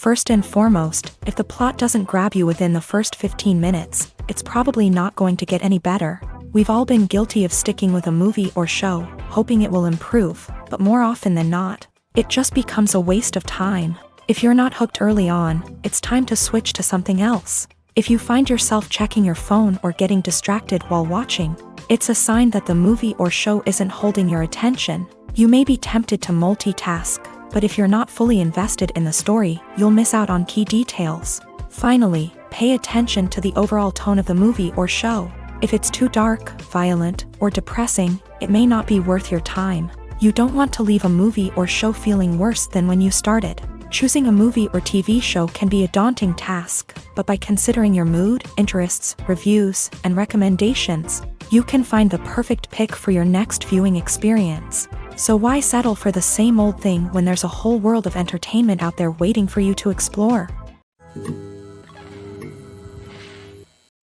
First and foremost, if the plot doesn't grab you within the first 15 minutes, it's probably not going to get any better. We've all been guilty of sticking with a movie or show, hoping it will improve, but more often than not, it just becomes a waste of time. If you're not hooked early on, it's time to switch to something else. If you find yourself checking your phone or getting distracted while watching, it's a sign that the movie or show isn't holding your attention. You may be tempted to multitask, but if you're not fully invested in the story, you'll miss out on key details. Finally, pay attention to the overall tone of the movie or show. If it's too dark, violent, or depressing, it may not be worth your time. You don't want to leave a movie or show feeling worse than when you started. Choosing a movie or TV show can be a daunting task, but by considering your mood, interests, reviews, and recommendations, you can find the perfect pick for your next viewing experience. So why settle for the same old thing when there's a whole world of entertainment out there waiting for you to explore?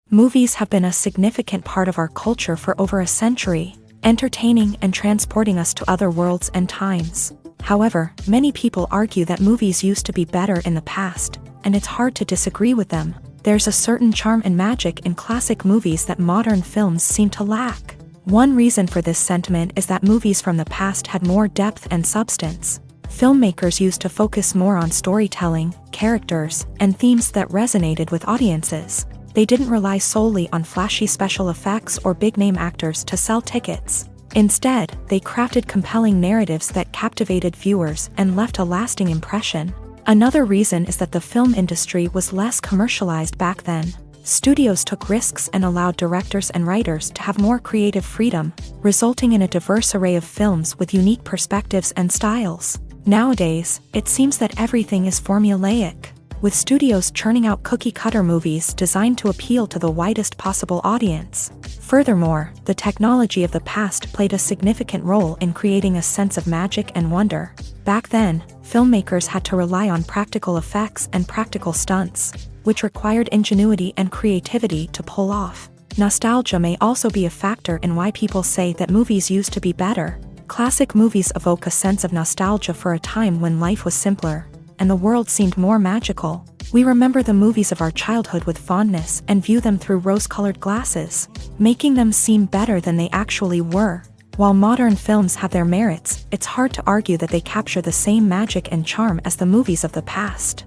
Movies have been a significant part of our culture for over a century, entertaining and transporting us to other worlds and times. However, many people argue that movies used to be better in the past, and it's hard to disagree with them. There's a certain charm and magic in classic movies that modern films seem to lack. One reason for this sentiment is that movies from the past had more depth and substance. Filmmakers used to focus more on storytelling, characters, and themes that resonated with audiences. They didn't rely solely on flashy special effects or big-name actors to sell tickets. Instead, they crafted compelling narratives that captivated viewers and left a lasting impression. Another reason is that the film industry was less commercialized back then. Studios took risks and allowed directors and writers to have more creative freedom, resulting in a diverse array of films with unique perspectives and styles. Nowadays, it seems that everything is formulaic, with studios churning out cookie-cutter movies designed to appeal to the widest possible audience. Furthermore, the technology of the past played a significant role in creating a sense of magic and wonder. Back then, filmmakers had to rely on practical effects and practical stunts, which required ingenuity and creativity to pull off. Nostalgia may also be a factor in why people say that movies used to be better. Classic movies evoke a sense of nostalgia for a time when life was simpler, and the world seemed more magical. We remember the movies of our childhood with fondness and view them through rose-colored glasses, making them seem better than they actually were. While modern films have their merits, it's hard to argue that they capture the same magic and charm as the movies of the past.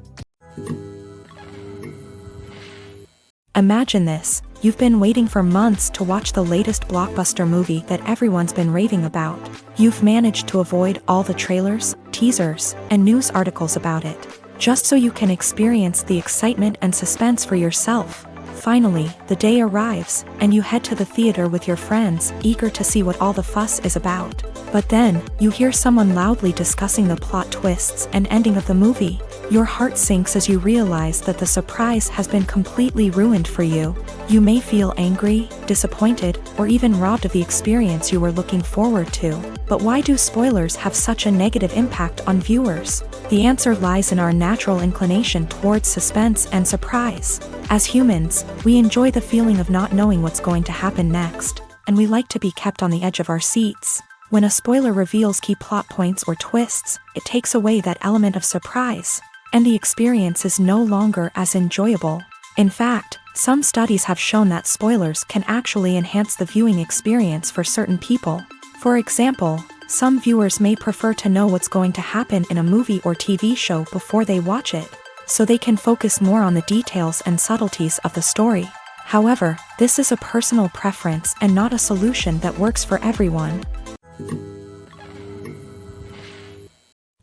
Imagine this: you've been waiting for months to watch the latest blockbuster movie that everyone's been raving about. You've managed to avoid all the trailers, teasers, and news articles about it, just so you can experience the excitement and suspense for yourself. Finally, the day arrives, and you head to the theater with your friends, eager to see what all the fuss is about. But then, you hear someone loudly discussing the plot twists and ending of the movie. Your heart sinks as you realize that the surprise has been completely ruined for you. You may feel angry, disappointed, or even robbed of the experience you were looking forward to. But why do spoilers have such a negative impact on viewers? The answer lies in our natural inclination towards suspense and surprise. As humans, we enjoy the feeling of not knowing what's going to happen next, and we like to be kept on the edge of our seats. When a spoiler reveals key plot points or twists, it takes away that element of surprise, and the experience is no longer as enjoyable. In fact, some studies have shown that spoilers can actually enhance the viewing experience for certain people. For example, some viewers may prefer to know what's going to happen in a movie or TV show before they watch it, so they can focus more on the details and subtleties of the story. However, this is a personal preference and not a solution that works for everyone.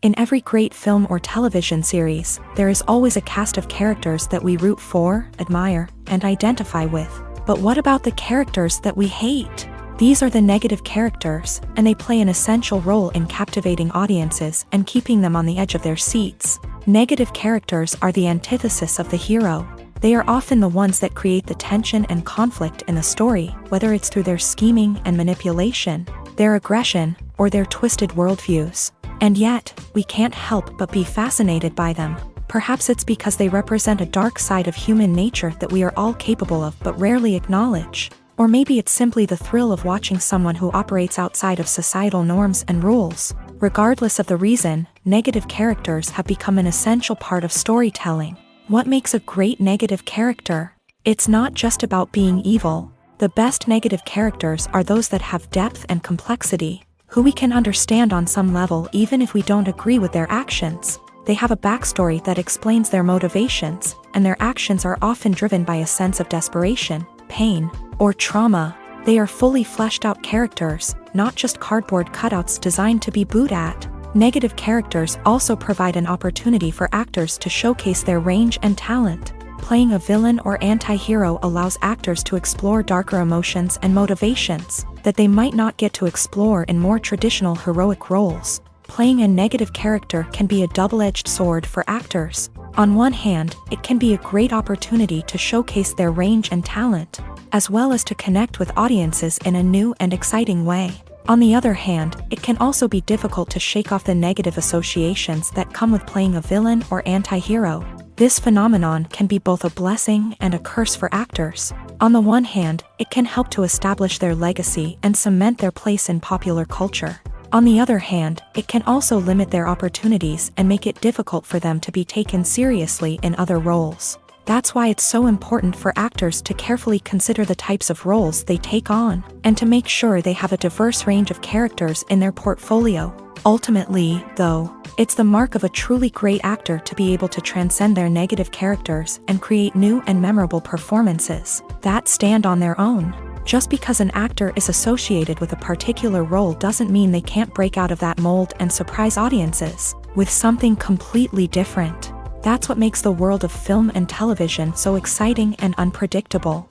In every great film or television series, there is always a cast of characters that we root for, admire, and identify with. But what about the characters that we hate? These are the negative characters, and they play an essential role in captivating audiences and keeping them on the edge of their seats. Negative characters are the antithesis of the hero. They are often the ones that create the tension and conflict in the story, whether it's through their scheming and manipulation, their aggression, or their twisted worldviews. And yet, we can't help but be fascinated by them. Perhaps it's because they represent a dark side of human nature that we are all capable of but rarely acknowledge. Or maybe it's simply the thrill of watching someone who operates outside of societal norms and rules. Regardless of the reason, negative characters have become an essential part of storytelling. What makes a great negative character? It's not just about being evil. The best negative characters are those that have depth and complexity, who we can understand on some level even if we don't agree with their actions. They have a backstory that explains their motivations, and their actions are often driven by a sense of desperation, pain, or trauma. They are fully fleshed out characters, not just cardboard cutouts designed to be booed at. Negative characters also provide an opportunity for actors to showcase their range and talent. Playing a villain or anti-hero allows actors to explore darker emotions and motivations that they might not get to explore in more traditional heroic roles. Playing a negative character can be a double-edged sword for actors. On one hand, it can be a great opportunity to showcase their range and talent, as well as to connect with audiences in a new and exciting way. On the other hand, it can also be difficult to shake off the negative associations that come with playing a villain or anti-hero. This phenomenon can be both a blessing and a curse for actors. On the one hand, it can help to establish their legacy and cement their place in popular culture. On the other hand, it can also limit their opportunities and make it difficult for them to be taken seriously in other roles. That's why it's so important for actors to carefully consider the types of roles they take on, and to make sure they have a diverse range of characters in their portfolio. Ultimately, though, it's the mark of a truly great actor to be able to transcend their negative characters and create new and memorable performances that stand on their own. Just because an actor is associated with a particular role doesn't mean they can't break out of that mold and surprise audiences with something completely different. That's what makes the world of film and television so exciting and unpredictable.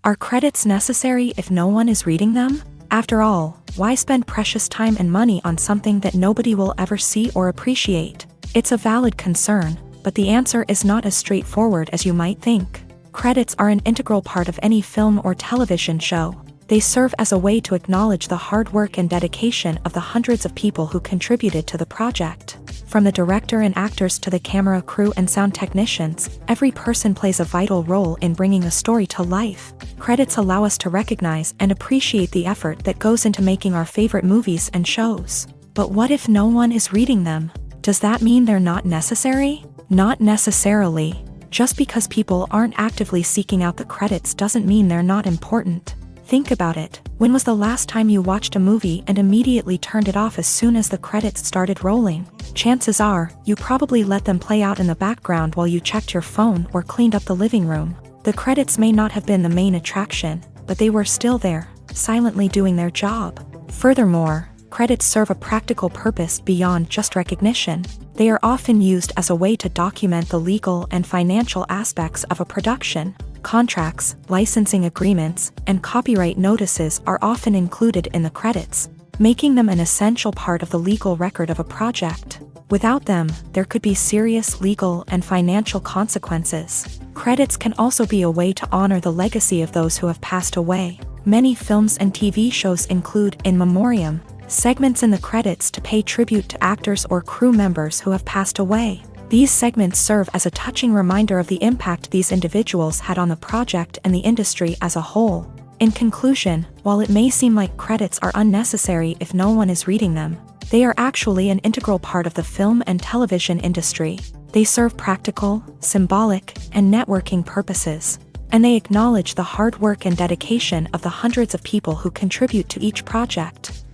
Are credits necessary if no one is reading them? After all, why spend precious time and money on something that nobody will ever see or appreciate? It's a valid concern, but the answer is not as straightforward as you might think. Credits are an integral part of any film or television show. They serve as a way to acknowledge the hard work and dedication of the hundreds of people who contributed to the project. From the director and actors to the camera crew and sound technicians, every person plays a vital role in bringing a story to life. Credits allow us to recognize and appreciate the effort that goes into making our favorite movies and shows. But what if no one is reading them? Does that mean they're not necessary? Not necessarily. Just because people aren't actively seeking out the credits doesn't mean they're not important. Think about it. When was the last time you watched a movie and immediately turned it off as soon as the credits started rolling? Chances are, you probably let them play out in the background while you checked your phone or cleaned up the living room. The credits may not have been the main attraction, but they were still there, silently doing their job. Furthermore, credits serve a practical purpose beyond just recognition. They are often used as a way to document the legal and financial aspects of a production. Contracts, licensing agreements, and copyright notices are often included in the credits, making them an essential part of the legal record of a project. Without them, there could be serious legal and financial consequences. Credits can also be a way to honor the legacy of those who have passed away. Many films and TV shows include in memoriam segments in the credits to pay tribute to actors or crew members who have passed away. These segments serve as a touching reminder of the impact these individuals had on the project and the industry as a whole. In conclusion, while it may seem like credits are unnecessary if no one is reading them, they are actually an integral part of the film and television industry. They serve practical, symbolic, and networking purposes, and they acknowledge the hard work and dedication of the hundreds of people who contribute to each project.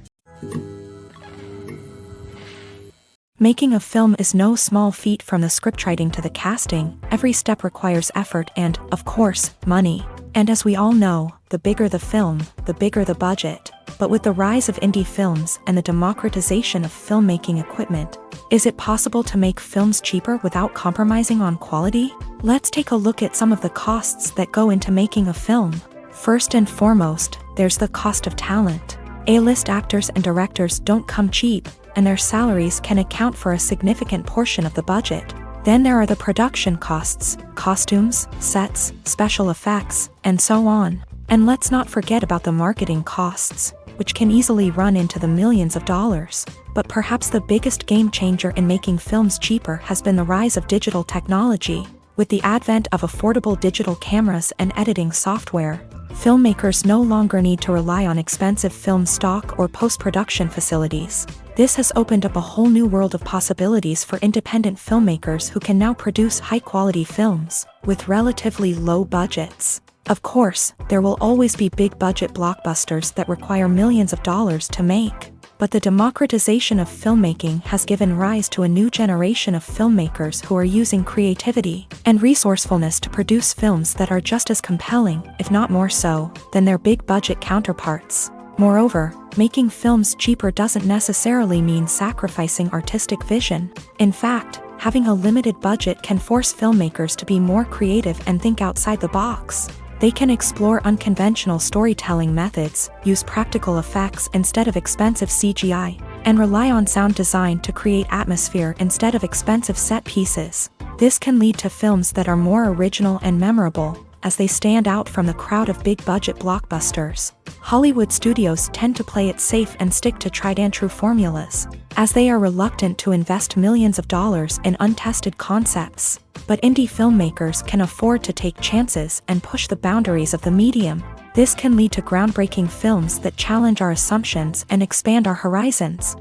Making a film is no small feat. From the scriptwriting to the casting, every step requires effort and, of course, money. And as we all know, the bigger the film, the bigger the budget. But with the rise of indie films and the democratization of filmmaking equipment, is it possible to make films cheaper without compromising on quality? Let's take a look at some of the costs that go into making a film. First and foremost, there's the cost of talent. A-list actors and directors don't come cheap, and their salaries can account for a significant portion of the budget. Then there are the production costs, costumes, sets, special effects, and so on. And let's not forget about the marketing costs, which can easily run into the millions of dollars. But perhaps the biggest game changer in making films cheaper has been the rise of digital technology. With the advent of affordable digital cameras and editing software, Filmmakers no longer need to rely on expensive film stock or post-production facilities. This has opened up a whole new world of possibilities for independent filmmakers who can now produce high-quality films with relatively low budgets. Of course, there will always be big-budget blockbusters that require millions of dollars to make. But the democratization of filmmaking has given rise to a new generation of filmmakers who are using creativity and resourcefulness to produce films that are just as compelling, if not more so, than their big-budget counterparts. Moreover, making films cheaper doesn't necessarily mean sacrificing artistic vision. In fact, having a limited budget can force filmmakers to be more creative and think outside the box. They can explore unconventional storytelling methods, use practical effects instead of expensive CGI, and rely on sound design to create atmosphere instead of expensive set pieces. This can lead to films that are more original and memorable, as they stand out from the crowd of big-budget blockbusters. Hollywood studios tend to play it safe and stick to tried-and-true formulas, as they are reluctant to invest millions of dollars in untested concepts. But indie filmmakers can afford to take chances and push the boundaries of the medium. This can lead to groundbreaking films that challenge our assumptions and expand our horizons.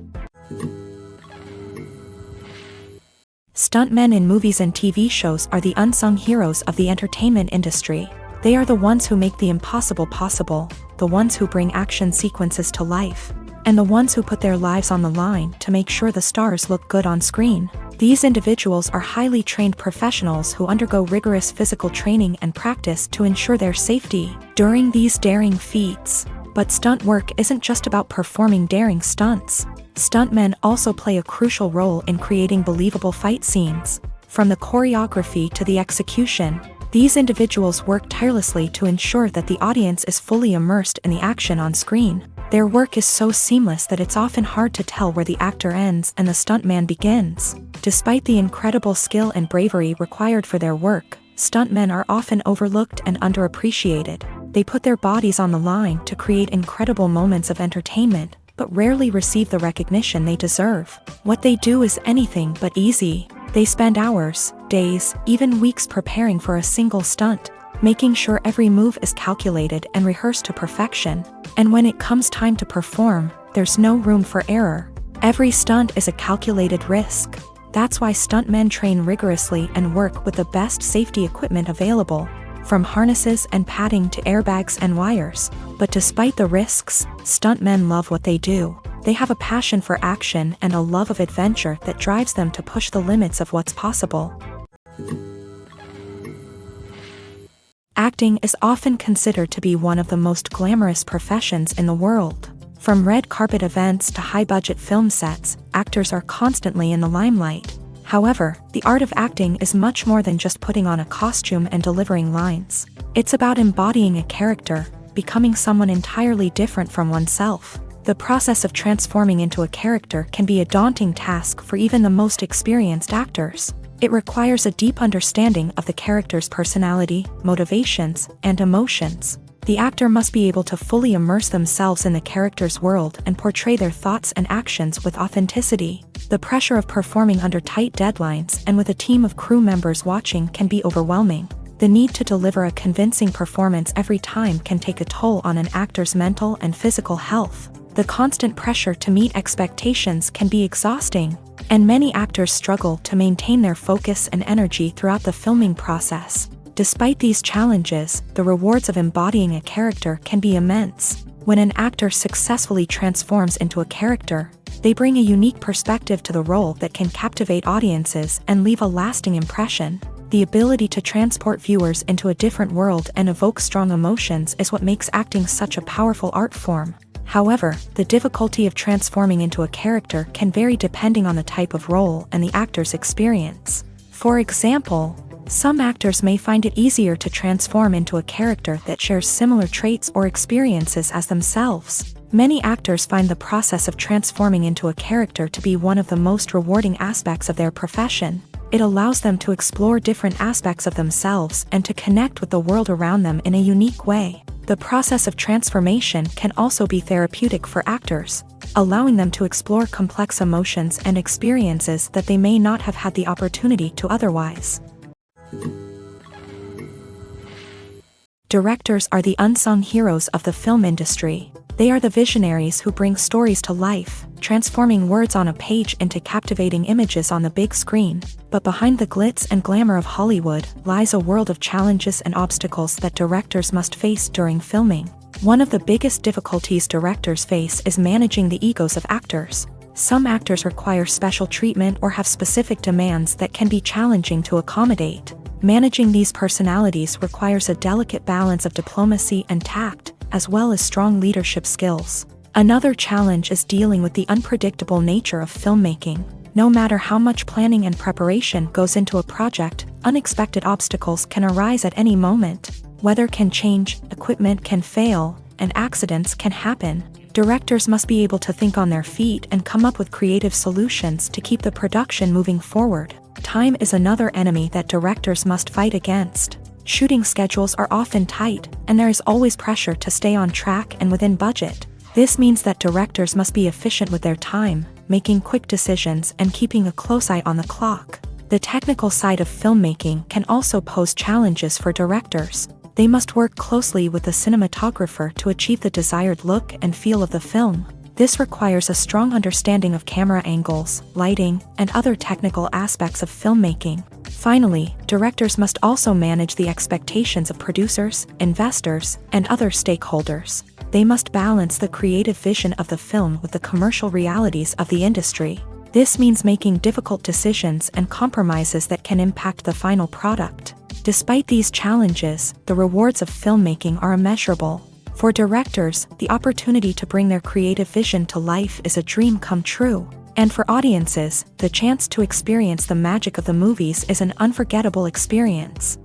Stuntmen in movies and TV shows are the unsung heroes of the entertainment industry. They are the ones who make the impossible possible, the ones who bring action sequences to life, and the ones who put their lives on the line to make sure the stars look good on screen. These individuals are highly trained professionals who undergo rigorous physical training and practice to ensure their safety during these daring feats. But stunt work isn't just about performing daring stunts. Stuntmen also play a crucial role in creating believable fight scenes. From the choreography to the execution, these individuals work tirelessly to ensure that the audience is fully immersed in the action on screen. Their work is so seamless that it's often hard to tell where the actor ends and the stuntman begins. Despite the incredible skill and bravery required for their work, stuntmen are often overlooked and underappreciated. They put their bodies on the line to create incredible moments of entertainment, but rarely receive the recognition they deserve. What they do is anything but easy. They spend hours, days, even weeks preparing for a single stunt, making sure every move is calculated and rehearsed to perfection. And when it comes time to perform, there's no room for error. Every stunt is a calculated risk. That's why stuntmen train rigorously and work with the best safety equipment available, from harnesses and padding to airbags and wires. But despite the risks, stuntmen love what they do. They have a passion for action and a love of adventure that drives them to push the limits of what's possible. Acting is often considered to be one of the most glamorous professions in the world. From red carpet events to high-budget film sets, actors are constantly in the limelight. However, the art of acting is much more than just putting on a costume and delivering lines. It's about embodying a character, becoming someone entirely different from oneself. The process of transforming into a character can be a daunting task for even the most experienced actors. It requires a deep understanding of the character's personality, motivations, and emotions. The actor must be able to fully immerse themselves in the character's world and portray their thoughts and actions with authenticity. The pressure of performing under tight deadlines and with a team of crew members watching can be overwhelming. The need to deliver a convincing performance every time can take a toll on an actor's mental and physical health. The constant pressure to meet expectations can be exhausting, and many actors struggle to maintain their focus and energy throughout the filming process. Despite these challenges, the rewards of embodying a character can be immense. When an actor successfully transforms into a character, they bring a unique perspective to the role that can captivate audiences and leave a lasting impression. The ability to transport viewers into a different world and evoke strong emotions is what makes acting such a powerful art form. However, the difficulty of transforming into a character can vary depending on the type of role and the actor's experience. For example, some actors may find it easier to transform into a character that shares similar traits or experiences as themselves. Many actors find the process of transforming into a character to be one of the most rewarding aspects of their profession. It allows them to explore different aspects of themselves and to connect with the world around them in a unique way. The process of transformation can also be therapeutic for actors, allowing them to explore complex emotions and experiences that they may not have had the opportunity to otherwise. Directors are the unsung heroes of the film industry. They are the visionaries who bring stories to life, transforming words on a page into captivating images on the big screen. But behind the glitz and glamour of Hollywood lies a world of challenges and obstacles that directors must face during filming. One of the biggest difficulties directors face is managing the egos of actors. Some actors require special treatment or have specific demands that can be challenging to accommodate. Managing these personalities requires a delicate balance of diplomacy and tact, as well as strong leadership skills. Another challenge is dealing with the unpredictable nature of filmmaking. No matter how much planning and preparation goes into a project, unexpected obstacles can arise at any moment. Weather can change, equipment can fail, and accidents can happen. Directors must be able to think on their feet and come up with creative solutions to keep the production moving forward. Time is another enemy that directors must fight against. Shooting schedules are often tight, and there is always pressure to stay on track and within budget. This means that directors must be efficient with their time, making quick decisions and keeping a close eye on the clock. The technical side of filmmaking can also pose challenges for directors. They must work closely with the cinematographer to achieve the desired look and feel of the film. This requires a strong understanding of camera angles, lighting, and other technical aspects of filmmaking. Finally, directors must also manage the expectations of producers, investors, and other stakeholders. They must balance the creative vision of the film with the commercial realities of the industry. This means making difficult decisions and compromises that can impact the final product. Despite these challenges, the rewards of filmmaking are immeasurable. For directors, the opportunity to bring their creative vision to life is a dream come true. And for audiences, the chance to experience the magic of the movies is an unforgettable experience.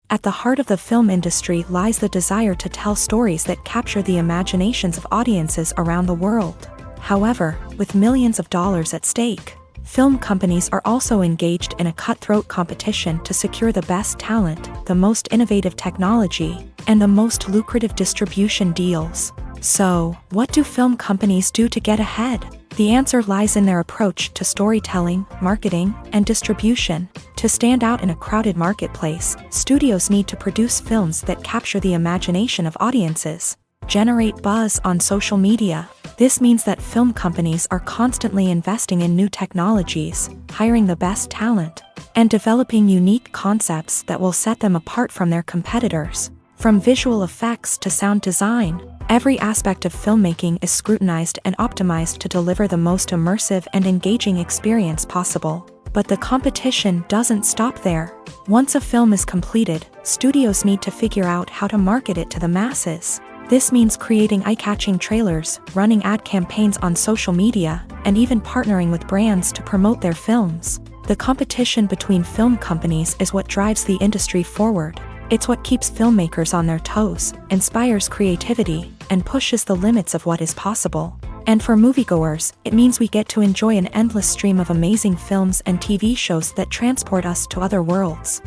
At the heart of the film industry lies the desire to tell stories that capture the imaginations of audiences around the world. However, with millions of dollars at stake, film companies are also engaged in a cutthroat competition to secure the best talent, the most innovative technology, and the most lucrative distribution deals. So, what do film companies do to get ahead? The answer lies in their approach to storytelling, marketing, and distribution. To stand out in a crowded marketplace, studios need to produce films that capture the imagination of audiences, generate buzz on social media. This means that film companies are constantly investing in new technologies, hiring the best talent, and developing unique concepts that will set them apart from their competitors. From visual effects to sound design, every aspect of filmmaking is scrutinized and optimized to deliver the most immersive and engaging experience possible. But the competition doesn't stop there. Once a film is completed, studios need to figure out how to market it to the masses. This means creating eye-catching trailers, running ad campaigns on social media, and even partnering with brands to promote their films. The competition between film companies is what drives the industry forward. It's what keeps filmmakers on their toes, inspires creativity, and pushes the limits of what is possible. And for moviegoers, it means we get to enjoy an endless stream of amazing films and TV shows that transport us to other worlds.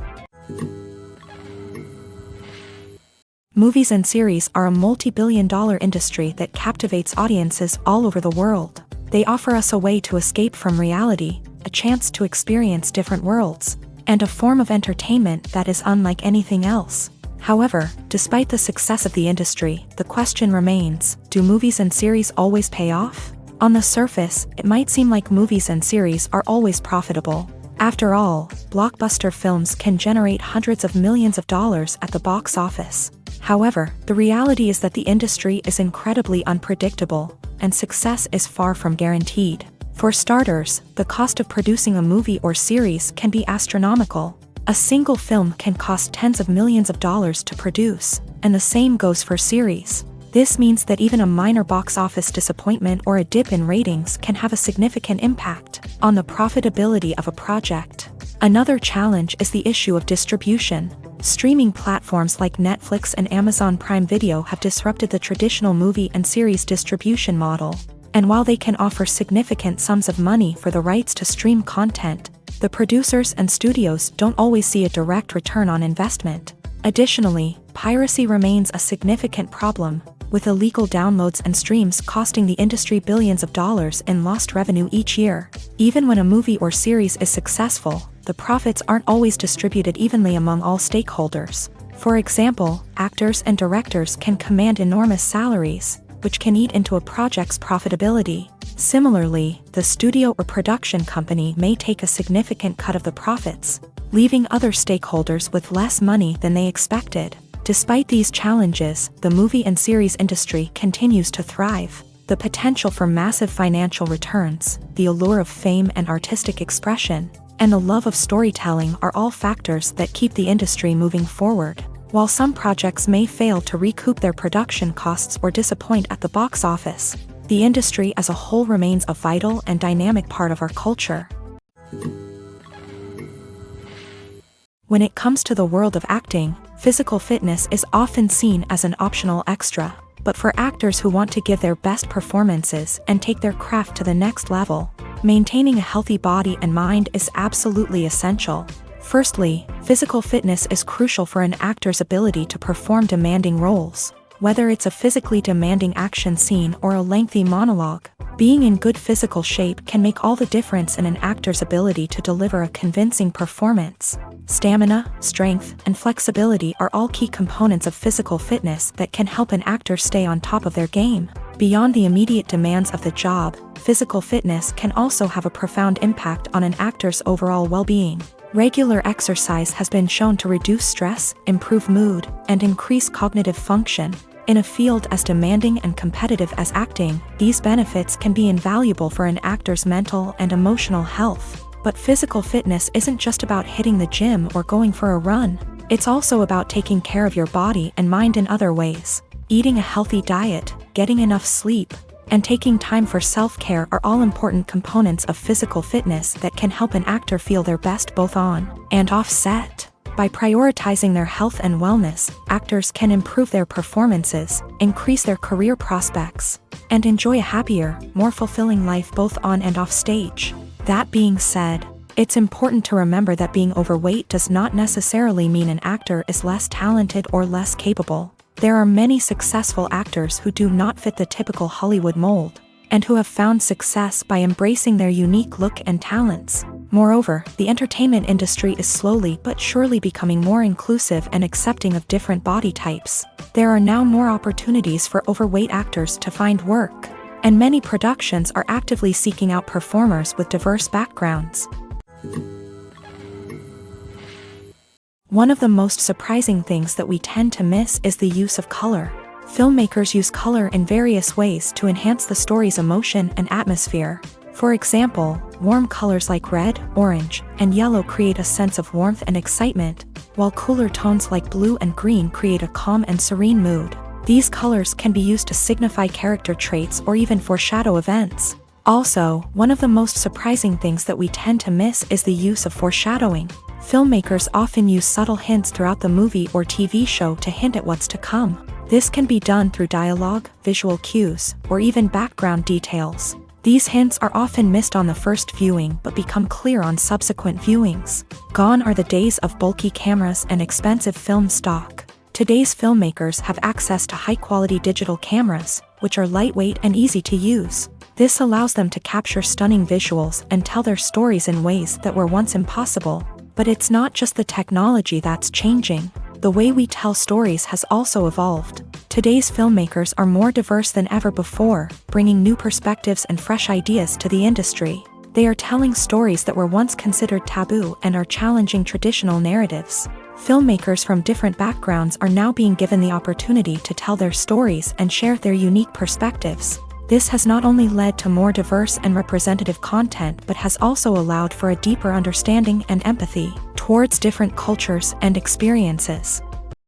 Movies and series are a multi-billion-dollar industry that captivates audiences all over the world. They offer us a way to escape from reality, a chance to experience different worlds, and a form of entertainment that is unlike anything else. However, despite the success of the industry, the question remains, do movies and series always pay off? On the surface, it might seem like movies and series are always profitable. After all, blockbuster films can generate hundreds of millions of dollars at the box office. However, the reality is that the industry is incredibly unpredictable, and success is far from guaranteed. For starters, the cost of producing a movie or series can be astronomical. A single film can cost tens of millions of dollars to produce, and the same goes for series. This means that even a minor box office disappointment or a dip in ratings can have a significant impact on the profitability of a project. Another challenge is the issue of distribution. Streaming platforms like Netflix and Amazon Prime Video have disrupted the traditional movie and series distribution model. And while they can offer significant sums of money for the rights to stream content, the producers and studios don't always see a direct return on investment. Additionally, piracy remains a significant problem, with illegal downloads and streams costing the industry billions of dollars in lost revenue each year. Even when a movie or series is successful, the profits aren't always distributed evenly among all stakeholders. For example, actors and directors can command enormous salaries, which can eat into a project's profitability. Similarly, the studio or production company may take a significant cut of the profits, leaving other stakeholders with less money than they expected. Despite these challenges, the movie and series industry continues to thrive. The potential for massive financial returns, the allure of fame and artistic expression, and the love of storytelling are all factors that keep the industry moving forward. While some projects may fail to recoup their production costs or disappoint at the box office, the industry as a whole remains a vital and dynamic part of our culture. When it comes to the world of acting, physical fitness is often seen as an optional extra. But for actors who want to give their best performances and take their craft to the next level, maintaining a healthy body and mind is absolutely essential. Firstly, physical fitness is crucial for an actor's ability to perform demanding roles. Whether it's a physically demanding action scene or a lengthy monologue, being in good physical shape can make all the difference in an actor's ability to deliver a convincing performance. Stamina, strength, and flexibility are all key components of physical fitness that can help an actor stay on top of their game. Beyond the immediate demands of the job, physical fitness can also have a profound impact on an actor's overall well-being. Regular exercise has been shown to reduce stress, improve mood, and increase cognitive function. In a field as demanding and competitive as acting, these benefits can be invaluable for an actor's mental and emotional health. But physical fitness isn't just about hitting the gym or going for a run. It's also about taking care of your body and mind in other ways. Eating a healthy diet, getting enough sleep, and taking time for self-care are all important components of physical fitness that can help an actor feel their best both on and off set. By prioritizing their health and wellness, actors can improve their performances, increase their career prospects, and enjoy a happier, more fulfilling life both on and off stage. That being said, it's important to remember that being overweight does not necessarily mean an actor is less talented or less capable. There are many successful actors who do not fit the typical Hollywood mold, and who have found success by embracing their unique look and talents. Moreover, the entertainment industry is slowly but surely becoming more inclusive and accepting of different body types. There are now more opportunities for overweight actors to find work, and many productions are actively seeking out performers with diverse backgrounds. One of the most surprising things that we tend to miss is the use of color. Filmmakers use color in various ways to enhance the story's emotion and atmosphere. For example, warm colors like red, orange, and yellow create a sense of warmth and excitement, while cooler tones like blue and green create a calm and serene mood. These colors can be used to signify character traits or even foreshadow events. Also, one of the most surprising things that we tend to miss is the use of foreshadowing. Filmmakers often use subtle hints throughout the movie or TV show to hint at what's to come. This can be done through dialogue, visual cues, or even background details. These hints are often missed on the first viewing but become clear on subsequent viewings. Gone are the days of bulky cameras and expensive film stock. Today's filmmakers have access to high-quality digital cameras, which are lightweight and easy to use. This allows them to capture stunning visuals and tell their stories in ways that were once impossible. But it's not just the technology that's changing. The way we tell stories has also evolved. Today's filmmakers are more diverse than ever before, bringing new perspectives and fresh ideas to the industry. They are telling stories that were once considered taboo and are challenging traditional narratives. Filmmakers from different backgrounds are now being given the opportunity to tell their stories and share their unique perspectives. This has not only led to more diverse and representative content but has also allowed for a deeper understanding and empathy towards different cultures and experiences.